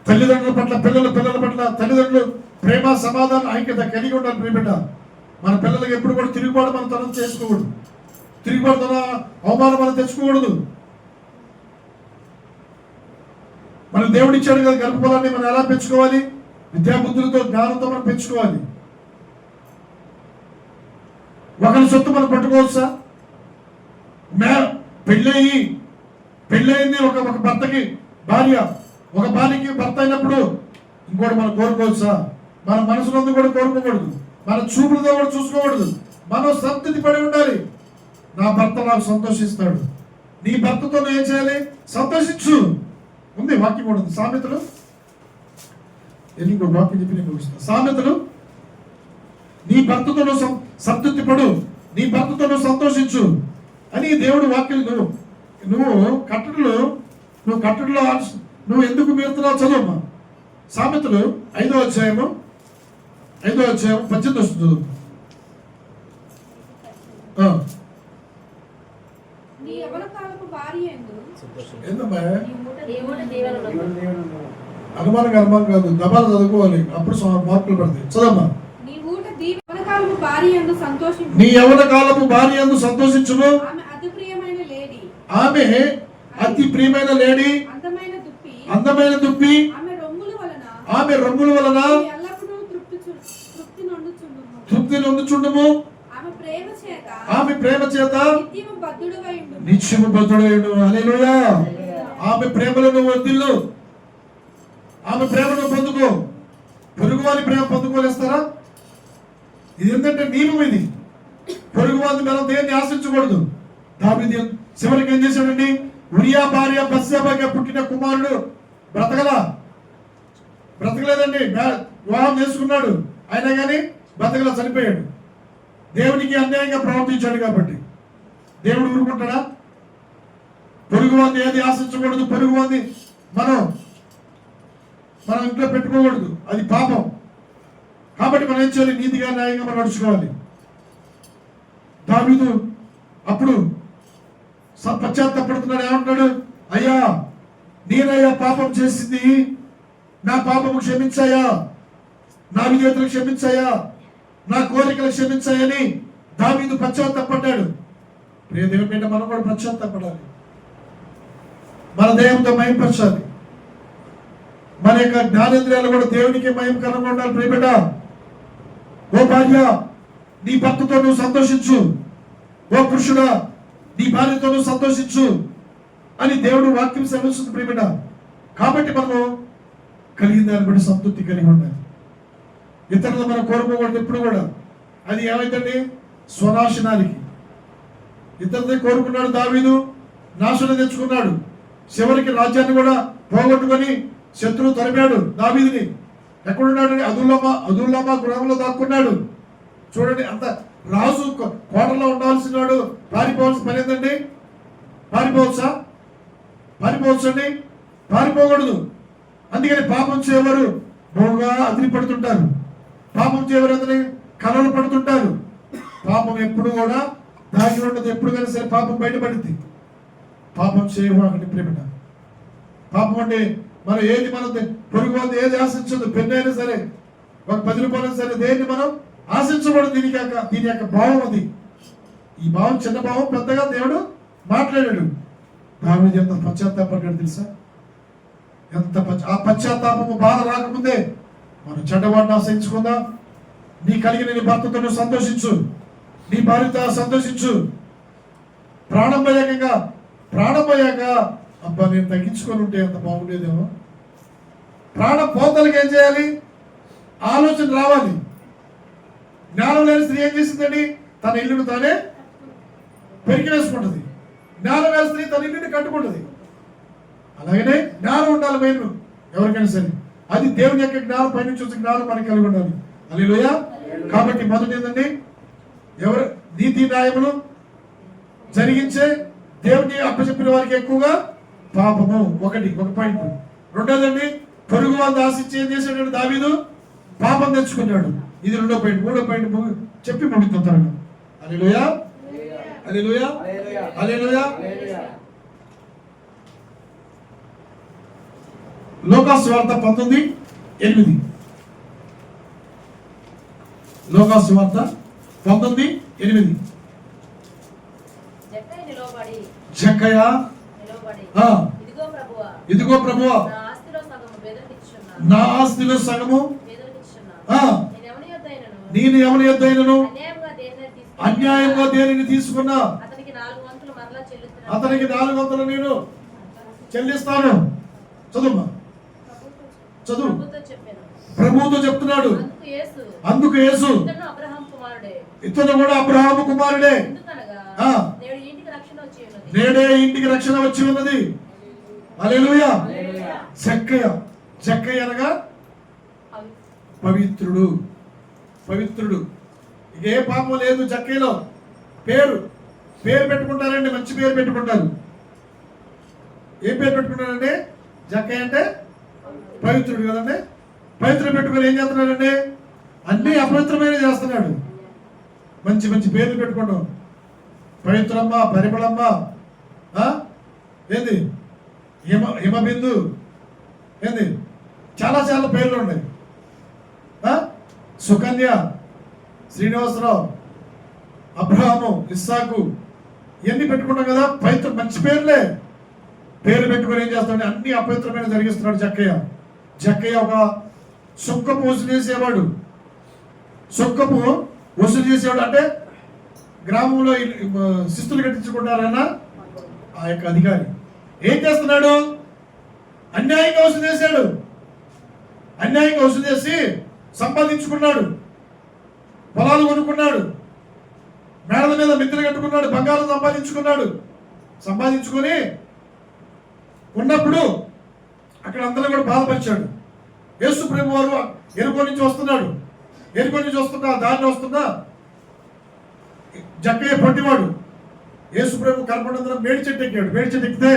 Speaker 1: తల్లిదండ్రుల పట్ల పిల్లల పట్ల తల్లిదండ్రులు ప్రేమ సమాధానం ఐక్యత కలిగి ఉండాలి. ప్రియబిడ్డ, మన పిల్లలకి ఎప్పుడు కూడా తిరుగుబాటు మనం తనం చేసుకోకూడదు. తిరుగుబాటు అవమానం మనం తెచ్చుకోకూడదు. మన దేవుడు ఇచ్చాడు కదా గర్భఫలాన్ని, మనం ఎలా పెంచుకోవాలి? విద్యాబుద్ధులతో జ్ఞానంతో మనం పెంచుకోవాలి. ఒకరి సొత్తు మనం పట్టుకోవచ్చా? పెళ్ళయింది ఒక భర్తకి భార్య, ఒక భార్యకి భర్త అయినప్పుడు ఇంకోటి మనం కోరుకోవచ్చా? మన మనసులందు కూడా కోరుకోకూడదు, మన చూపులతో కూడా చూసుకోకూడదు. మనం సంతృప్తి పడి ఉండాలి. నా భర్త నాకు సంతోషిస్తాడు. నీ భర్తతో ఏం చేయాలి? సంతోషించు. ఉంది వాక్యం కూడా ఉంది. సామెతలు ఇంకో వాక్యం చెప్పి నేను ముగిస్తాను. సామెతలు, నీ భర్తతో సంతృప్తి పడు, నీ భర్తతో సంతోషించు అని దేవుడు వాక్యం. నువ్వు కట్టడిలో నువ్వు ఎందుకు మీరుతున్నావు? చదువు. సామెతలు 5వ అధ్యాయం 18 వస్తుంది. అనుమానం కాదు, దబాలు చదువుకోవాలి, అప్పుడు మార్కులు పడతాయి. చదమ్మా. నీ యవ్వన కాలపు భార్య యందు సంతోషించును. ఆమె అతి ప్రియమైన లేడీ, అందమైన దుప్పి, ఆమె రొమ్ముల వలన తృప్తి నొందుచుండుము. ఆమె ప్రేమ చేత నిత్యము బద్ధుడైయుండు. హల్లెలూయా. ఆమె ప్రేమలను వర్ధిల్లు, ఆమె ప్రేమను పొందుకో. పొరుగువారి ప్రేమ పొందుకోలేస్తారా? ఇది ఏంటంటే నియమం. ఇది పొరుగువారి మనం దేన్ని ఆశించకూడదు. దావీదు చివరికి ఏం చేశాడండి? ఉరియా భార్య బత్షెబకి పుట్టిన కుమారుడు బ్రతకలేదండి. వివాహం చేసుకున్నాడు, అయినా కానీ బ్రతకలా, చనిపోయాడు. దేవునికి అన్యాయంగా ప్రవర్తించాడు కాబట్టి దేవుడు ఊరుకుంటాడా? పొరుగువారిని ఏది ఆశించకూడదు. పొరుగువారిని మనం ఇంట్లో పెట్టుకోకూడదు, అది పాపం. కాబట్టి మనం ఏం చేయాలి? నీతిగా న్యాయంగా మనం నడుచుకోవాలి. దావీదు అప్పుడు పశ్చాత్తాపడుతున్నాడు. ఏమంటున్నాడు? అయ్యా, నేనయ్యా పాపం చేసింది, నా పాపము క్షమించాయా, నా విధేయతలు క్షమించాయా, నా కోరికలు క్షమించాయని దావీదు పశ్చాత్తాపడ్డాడు. ప్రియ దేవుని బిడ్డ, మనం కూడా పశ్చాత్తాపడాలి. మన దేహంతో మహింపరచాలి. మన యొక్క జ్ఞానేంద్రియాలు కూడా దేవునికి మహిమకరంగా ఉండాలి. ప్రియ బిడ్డ, ఓ భార్య, నీ భర్తతో నువ్వు సంతోషించు. ఓ పురుషుడా, నీ భార్యతో నువ్వు సంతోషించు అని దేవుడు వాక్యం సెలవిస్తుంది. ప్రియ బిడ్డ, కాబట్టి మనము కలిగిన దాన్ని బట్టి సంతృప్తి కలిగి ఉండాలి. ఇతరులు మనం కోరుకోకూడదు ఎప్పుడు కూడా. అది ఏమైందండి? స్వనాశనానికి. ఇతరులే కోరుకున్నాడు దావీదు, నాశనం తెచ్చుకున్నాడు. చివరికి రాజ్యాన్ని కూడా పోగొట్టుకొని శత్రువు తరిమాడు దావీదుని. ఎక్కడున్నాడని అదుల్లామా గృహంలో దాక్కున్నాడు. చూడండి, అంత రాజు కోటలో ఉండాల్సిన వాడు పారిపోవాల్సిన పని ఏంటండి? పారిపోవచ్చండి? పారిపోకూడదు. అందుకని పాపం చేయవారు బహుగా అదిరి పడుతుంటారు. పాపం చేయవారు అందరి కలలు పడుతుంటారు. పాపం ఎప్పుడు కూడా దాగి ఉండదు. ఎప్పుడు కానీ సరే పాపం బయటపడింది. పాపం చేయవాకండి ప్రేమిట. పాపం అంటే మనం ఏది మనం పొరుగు వాళ్ళు ఏది ఆశించదు. పెన్ను అయినా సరే, ఒక 10 రూపాయలు సరే, దేన్ని మనం ఆశించకూడదు. దీని యొక్క భావం అది. ఈ భావం చిన్న భావం, పెద్దగా దేవుడు మాట్లాడాడు. దావీదు ఎంత పశ్చాత్తాపడ్డాడు తెలుసా? ఆ పశ్చాత్తాపము బాధ రాకముందే మనం చెడ్డవాడిని ఆశ్రయించుకుందాం. నీ కలిగిన నీ భర్తతో నువ్వు సంతోషించు, నీ భార్యతో సంతోషించు. ప్రాణం పోయాక అబ్బా నేను తగ్గించుకొని ఉంటే ఎంత బాగుండేదేమో. ప్రాణం పోతలకి ఏం చేయాలి? ఆలోచన రావాలి. జ్ఞానం లేని స్త్రీ ఏం చేసిందండి? తన ఇల్లును తానే పెరిగి వేసుకుంటుంది. జ్ఞానం లేని స్త్రీ తన ఇల్లుని కట్టుకుంటుంది. అలాగనే జ్ఞానం ఉండాలి మెయిన్ ఎవరికైనా సరే. అది దేవుని యొక్క జ్ఞానం, పైనుంచి వచ్చే జ్ఞానం మనకి కలిగి ఉండాలి. హల్లెలూయా. కాబట్టి మొదటి ఏంటండి? ఎవరు నీతి న్యాయములు జరిగించే దేవుని అప్పచెప్పిన వారికి ఎక్కువగా పాపము. ఒక పాయింట్. రెండోదండి, పొరుగు వాళ్ళు ఆశించి ఏం చేశాడు? దావీదు పాపం తెచ్చుకున్నాడు. ఇది రెండో పాయింట్. మూడో పాయింట్ చెప్పి ముగిద్దాం త్వరగా. హల్లెలూయా, హల్లెలూయా, హల్లెలూయా. లోకాసు వార్త 19:8. లోకాసు వార్త 19:8. జక్కయ్య ఇదిగో ప్రభువా, నా ఆస్తిలో సగము నేను ఎవరి యొద్దైనను అన్యాయంగా దేనిని తీసుకున్నా అతనికి 4 వంతులు నేను చెల్లిస్తాను. చదువు. ప్రభువుతో చెప్తున్నాడు. అందుకు యేసు, ఇతను కూడా అబ్రహాము కుమారుడే, నేడే ఇంటికి రక్షణ వచ్చి ఉన్నది. హల్లెలూయా. జక్కయ్య అనగా పవిత్రుడు. ఇక ఏ పాపం లేదు జక్కయ్యలో. పేరు పెట్టుకుంటారండి, మంచి పేరు పెట్టుకుంటారు. ఏ పేరు పెట్టుకుంటారండి? జక్కయ్య అంటే పవిత్రుడు కదండి. పవిత్రుడు పెట్టుకుని ఏం చేస్తున్నాడండి? అన్ని అపవిత్రమైన చేస్తున్నాడు. మంచి పేర్లు పెట్టుకుంటాం. పవిత్రమ్మ, పరిమళమ్మ, ఏంది హిమబిందు, ఏంది చాలా పేర్లు ఉన్నాయి. సుకన్య, శ్రీనివాసరావు, అబ్రహాము, ఇస్సాకు, ఇవన్నీ పెట్టుకుంటాం కదా. పవిత్ర మంచి పేర్లే. పేరు పెట్టుకుని ఏం చేస్తాడు? అన్ని అపవిత్రమైన జరిగిస్తున్నాడు జక్కయ్య. ఒక సుక్కపు వసూలు చేసేవాడు. అంటే గ్రామంలో శిస్తులు కట్టించుకుంటారన్న ఆ యొక్క అధికారి ఏం చేస్తున్నాడు? అన్యాయంగా వసూలు చేశాడు. అన్యాయంగా వసూలు చేసి సంపాదించుకున్నాడు. పొలాలు కొనుక్కున్నాడు. మేడల మీద మిద్దెలు కట్టుకున్నాడు. బంగారం సంపాదించుకొని ఉన్నప్పుడు అక్కడ అందరూ కూడా బాధపరిచాడు. యేసు ప్రభు వారు ఎరుకో నుంచి వస్తున్నా దారిని వస్తున్నా జక్కయ్య పొట్టివాడు. యేసు ప్రభు కనపడినందున మేడి చెట్టు ఎక్కాడు. మేడి చెట్టు ఎక్కితే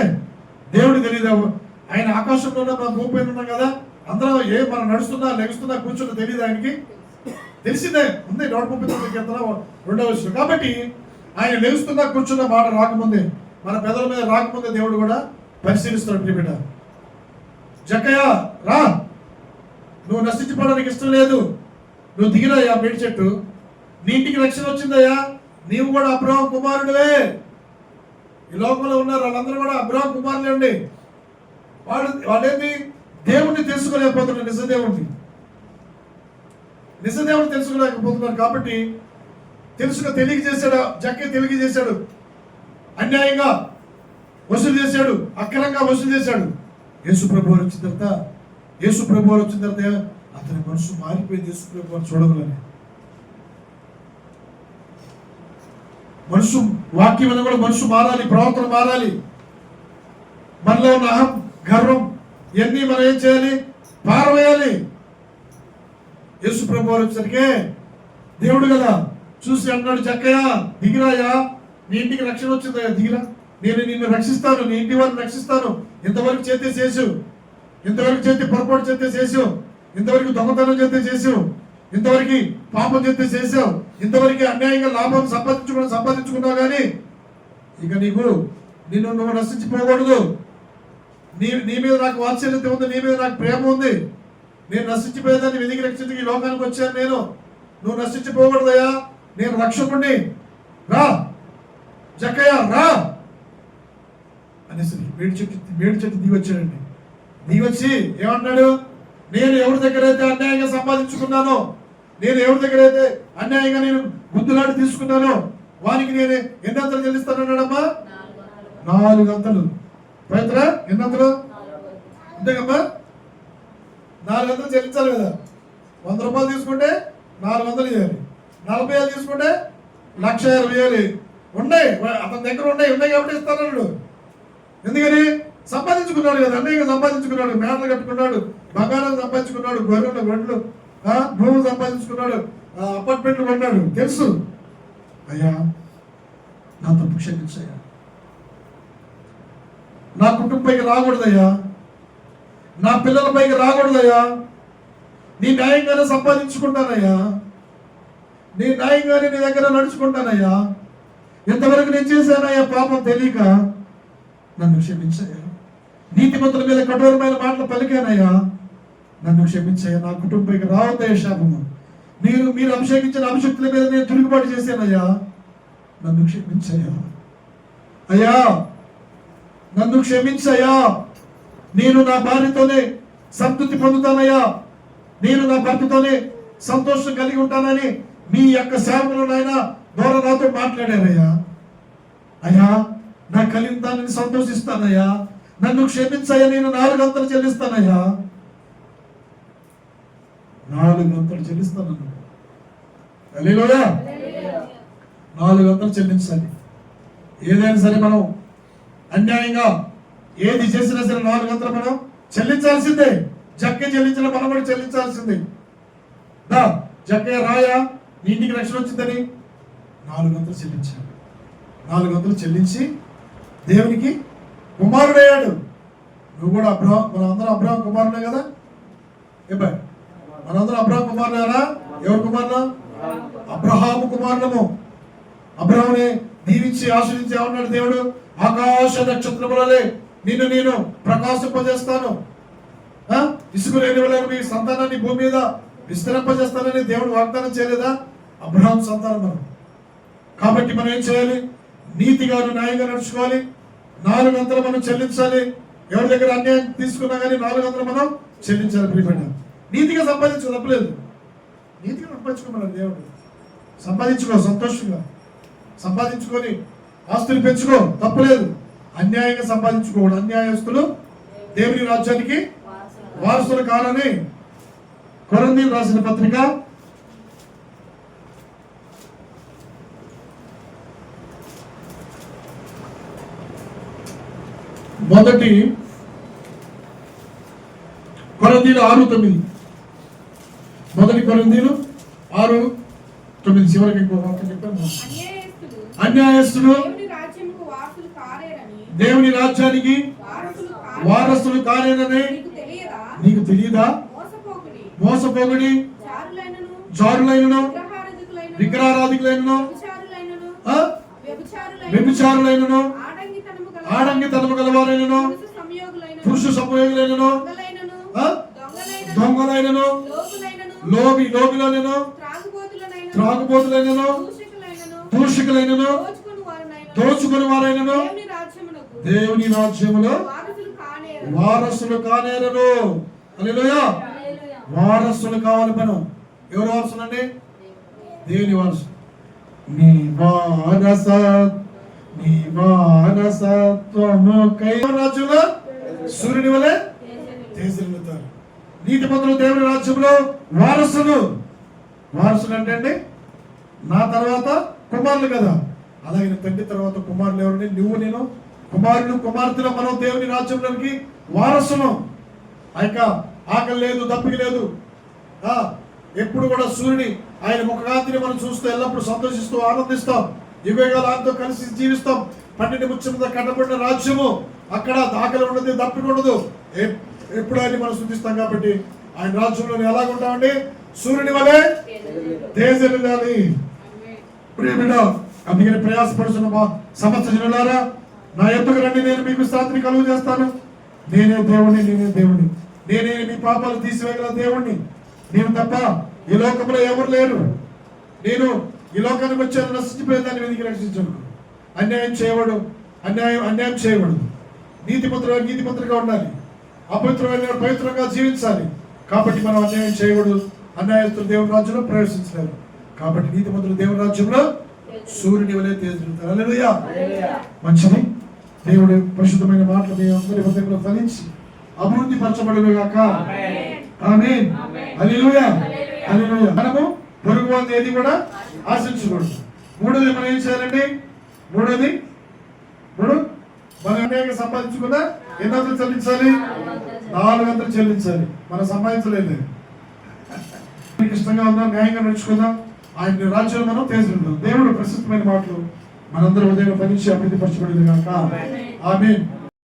Speaker 1: దేవుడు తెలియదు. ఆయన ఆకాశంలో ఉన్న మనం భూమి పైన ఉన్నాం కదా. అందరూ మనం నడుస్తున్నా, లెగుస్తున్నా, కూర్చున్నా తెలియదు ఆయనకి. తెలిసిందే ఉంది 139 కీర్తన 2వ వచనం. కాబట్టి ఆయన లెగుస్తున్నా, కూర్చున్న మాట రాకముందే, మన పెదల మీద రాకముందే దేవుడు కూడా పరిశీలిస్తాడు. ప్రియబిడ్డ, జక్కయ్య రా, నువ్వు నశించిపోవడానికి ఇష్టం లేదు. నువ్వు దిగిరయ్యా మేడి చెట్టు. నీ ఇంటికి రక్షణ వచ్చిందయ్యా. నీవు కూడా అబ్రహాము కుమారుడివే. ఈ లోకంలో ఉన్నారు వాళ్ళందరూ కూడా అబ్రహాము కుమారులే అండి. వాళ్ళేంటి? దేవుణ్ణి తెలుసుకోలేకపోతున్నారు. నిజదేవుని తెలుసుకోలేకపోతున్నారు. కాబట్టి తెలియజేశాడు. జక్కయ్య తెలియజేశాడు. అన్యాయంగా వసూలు చేశాడు, అక్రమంగా వసూలు చేశాడు. యేసు ప్రభువు వచ్చిన తర్వాత అతని మనసు మారిపోయింది. యేసు ప్రభువు చూడగలని మనసు వాక్యం కూడా మనసు మారాలి, ప్రవర్తన మారాలి. మనలో ఉన్న అహం, గర్వం ఇవన్నీ మనం ఏం చేయాలి? పారవేయాలి. యేసు ప్రభు వారు వచ్చేసరికి దేవుడు కదా చూసి అన్నాడు, జక్కయ్య దిగిరాయా, నీ ఇంటికి రక్షణ వచ్చిందయ్యా, దిగిరా, నేను నిన్ను రక్షిస్తాను, నీ ఇంటి వారిని రక్షిస్తాను. ఇంతవరకు చేతే చేసు, ఇంతవరకు చేతి పొరపాటు చేతే చేసావు, ఇంతవరకు దొంగతనం చేతే చేసావు, ఇంతవరకు పాపం చేతే చేసావు, ఇంతవరకు అన్యాయంగా లాభం సంపాదించుకున్నావు. కానీ ఇక నిన్ను నువ్వు నశించిపోకూడదు. నీ మీద నాకు వాత్సల్యత ఉంది, నీ మీద నాకు ప్రేమ ఉంది. నేను నశించిపోయేదాన్ని వెతికి రక్షించి ఈ లోకానికి వచ్చాను. నువ్వు నశించిపోకూడదయ్యా, నేను రక్షకుడిని, రా జక్కయ్య రా అనేసి మేడి చెట్టు దిగొచ్చాడండి. దిగొచ్చి ఏమన్నాడు? నేను ఎవరి దగ్గర అయితే అన్యాయంగా సంపాదించుకున్నానో, నేను ఎవరి దగ్గర అయితే అన్యాయంగా నేను గుద్దులాడి తీసుకున్నానో వానికి నేను ఎన్ని అంతలు చెల్లిస్తానన్నాడమ్మా? 4 అంతలు. పవిత్ర ఎన్ని అంతలు? అంతేకమ్మా, 4 అంతలు చెల్లించాలి కదా. 100 రూపాయలు తీసుకుంటే 400 ఇవ్వాలి, 40,000 తీసుకుంటే 1,20,000 ఉన్నాయి అతని దగ్గర ఉన్నాయి కాబట్టి ఇస్తానన్నాడు. ఎందుకని? సంపాదించుకున్నాడు కదా, అన్యాయంగా సంపాదించుకున్నాడు, మేడలు కట్టుకున్నాడు, బంగారం సంపాదించుకున్నాడు, గొర్రెలు భూములు సంపాదించుకున్నాడు, అపార్ట్మెంట్లు కొన్నాడు. తెలుసు, అయ్యా నా తప్పు క్షమించయ్యా, నా కుటుంబంపైకి రాకూడదయ్యా, నా పిల్లలపైకి రాకూడదయ్యా, నీ న్యాయంగానే సంపాదించుకుంటానయ్యా, నీ న్యాయంగానే నీ దగ్గర నడుచుకుంటానయ్యా, ఇంతవరకు నేను చేశానయ్యా పాపం తెలియక, నన్ను క్షమించయ్యా, నీతిమంతుల మీద కఠోరమైన మాటలు పలికానయ్యా, నన్ను క్షమించయ్యా, నా కుటుంబంపైకి రావద్దయ్యా శాపము, మీరు అభిషేకించిన అభిషక్తుల మీద నేను తిరుగుబాటు చేశానయ్యా, నన్ను క్షమించయ్యా, అయ్యా నన్ను క్షమించయ్యా, నేను నా భార్యతోనే సంతృప్తి పొందుతానయ్యా, నేను నా భర్తతోనే సంతోషం కలిగి ఉంటానని మీ యొక్క సేవకులు నాయన ద్వారా నాతో మాట్లాడారయ్యా. అయ్యా నా కలిగితాన్ని సంతోషిస్తానయ్యా, నన్ను క్షమించయ్యా, నేను 4 అంతలు చెల్లిస్తానయ్యా, 4 అంతలు చెల్లిస్తాను. హల్లెలూయా. 4 అంతలు చెల్లించాలి. ఏదైనా సరే మనం అన్యాయంగా ఏది చేసినా సరే 4 అంతలు మనం చెల్లించాల్సిందే. జక్కే చెల్లించిన మనం కూడా చెల్లించాల్సిందే. జక్కయ్య రాయా, నీ ఇంటికి రక్షణ వచ్చిందని 4 అంతలు చెల్లించాడు. 4 అంతలు చెల్లించి దేవునికి కుమారుడయ్యాడు. నువ్వు కూడా మనందరం అబ్రహాం కుమారుడే కదా. ఏబాయ్ మనందరం అబ్రహాం కుమారులేరా? ఎవరు కుమారులు? అబ్రహాము కుమారులము. అబ్రహాముని దీవించి ఆశ్రయించి ఏమన్నాడు దేవుడు? ఆకాశ నక్షత్రములలే నిన్ను నేను ప్రకాశింపజేస్తాను, ఇసుక లేని వల్ల మీ సంతానాన్ని భూమి మీద విస్తరింపజేస్తానని దేవుడు వాగ్దానం చేయలేదా? అబ్రహాం సంతానం మనం. కాబట్టి మనం ఏం చేయాలి? నీతిగా న్యాయంగా నడుచుకోవాలి. 4 అంతలు మనం చెల్లించాలి. ఎవరి దగ్గర అన్యాయం తీసుకున్నా కానీ 4 అంతలు మనం చెల్లించాలి. ప్రియపడ్డ నీతిగా సంపాదించుకో, తప్పలేదు. నీతిగా సంపాదించుకోమన్నాడు దేవుడు. సంపాదించుకో, సంతోషంగా సంపాదించుకొని ఆస్తులు పెంచుకో, తప్పలేదు. అన్యాయంగా సంపాదించుకోకూడదు. అన్యాయస్తులు దేవుని రాజ్యానికి వారసులు కారని కొరింథీయులకు రాసిన పత్రిక 1 కొరింథీయులు 6:9. 1 కొరింథీయులు 6:9 చివరికి ఇంకో వాక్యం చెప్పాను. అన్యాయస్తులు దేవుని రాజ్యానికి వారసులు కాలేదని నీకు తెలియదా? మోసపోకుడి, జారులైనను, విగ్రహారాధికులైనను, వ్యభిచారులైనను, ఆడంగితనము గలవారైనను, పురుష సంయోగులైనను, దొంగలైనను, లోబిలోనైనను, త్రాగుబోతులైనను, దూషకులైనను, దోచుకుని వారైనను దేవుని రాజ్యములో వారసులు కానేరను. హల్లెలూయా. వారసులు కావాలి మనం. ఎవరు వారసులు అండి? దేవుని వారసు. నీ వారసత్వము రాజ్యంలో సూర్యుని వలె తేజరిల్లుతారు. నీతిమంతులు దేవుని రాజ్యంలో వారసులు. వారసులు అంటే అండి నా తర్వాత కుమారులు కదా. అలాగే తండ్రి తర్వాత కుమారులు ఎవరండి? నువ్వు నేను కుమారుడు కుమార్తెలు మనం దేవుని రాజ్యంలోనికి వారసును. ఆ యొక్క ఆకలి లేదు, దప్పిక లేదు. ఎప్పుడు కూడా సూర్యుని ఆయన ముఖకాంతిని మనం చూస్తూ ఎల్లప్పుడూ సంతోషిస్తూ ఆనందిస్తాం. యుగయుగాలు ఆయనతో కలిసి జీవిస్తాం. 12 ముత్యములతో కట్టబడిన రాజ్యము. అక్కడ ఆకలి ఉండదు, దప్పిక ఉండదు. ఎప్పుడు ఆయన మనం శుద్ధిస్తాం. కాబట్టి ఆయన రాజ్యంలో ఎలాగుంటామండి? సూర్యుని వలె తేజరిల్లాలి. ప్రియమిడ, అందుకని ప్రయాసపడుతున్న మా సమస్త జనులారా, నా ఎత్తుకు రండి, నేను మీకు శాంతిని కలుగు చేస్తాను. నేనే దేవుణ్ణి, నేనే దేవుణ్ణి. నేనే మీ పాపాలు తీసివేయగల దేవుణ్ణి. నేను తప్ప ఈ లోకంలో ఎవరు లేరు. నేను ఈ లోకానికి వచ్చాను నశించిపోయేదాన్ని వెతికి రక్షించను. అన్యాయం చేయవడు, అన్యాయం చేయకూడదు. నీతిమంతులుగా ఉండాలి. అపవిత్రమైన పవిత్రంగా జీవించాలి. కాబట్టి మనం అన్యాయం చేయకూడదు. అన్యాయస్తులు దేవుని రాజ్యంలో ప్రవేశించలేరు. కాబట్టి నీతిమంతులు దేవుని రాజ్యంలో సూర్యుని వలె తేజరిల్లుతారు. హల్లెలూయా. మంచిది. దేవుడి పరిశుద్ధమైన మాటలు మీ అందరి హృదయంలో ఫలించి అభివృద్ధి పరచబడుగాక. ఆమేన్. హల్లెలూయా. హల్లెలూయా. మనము పొరుగు వారిని ఏది కూడా ఆశించకూడదు. మూడోది మనం ఏం చేయాలండి? మూడు మనం అన్యాయంగా సంపాదించుకున్నా ఎన్నోంతలు చెల్లించాలి? 400 చెల్లించాలి. మనం సంపాదించలేదు. ఇష్టంగా ఉందాం, న్యాయంగా నడుచుకుందాం. ఆయన రాజ్యంలో మనం తేజరిల్లుదాం. దేవుడు ప్రశస్తమైన మాటలు మనందరూ ఉదయం ఫలించి అభివృద్ధి పరచబడింది కాక. ఆమేన్.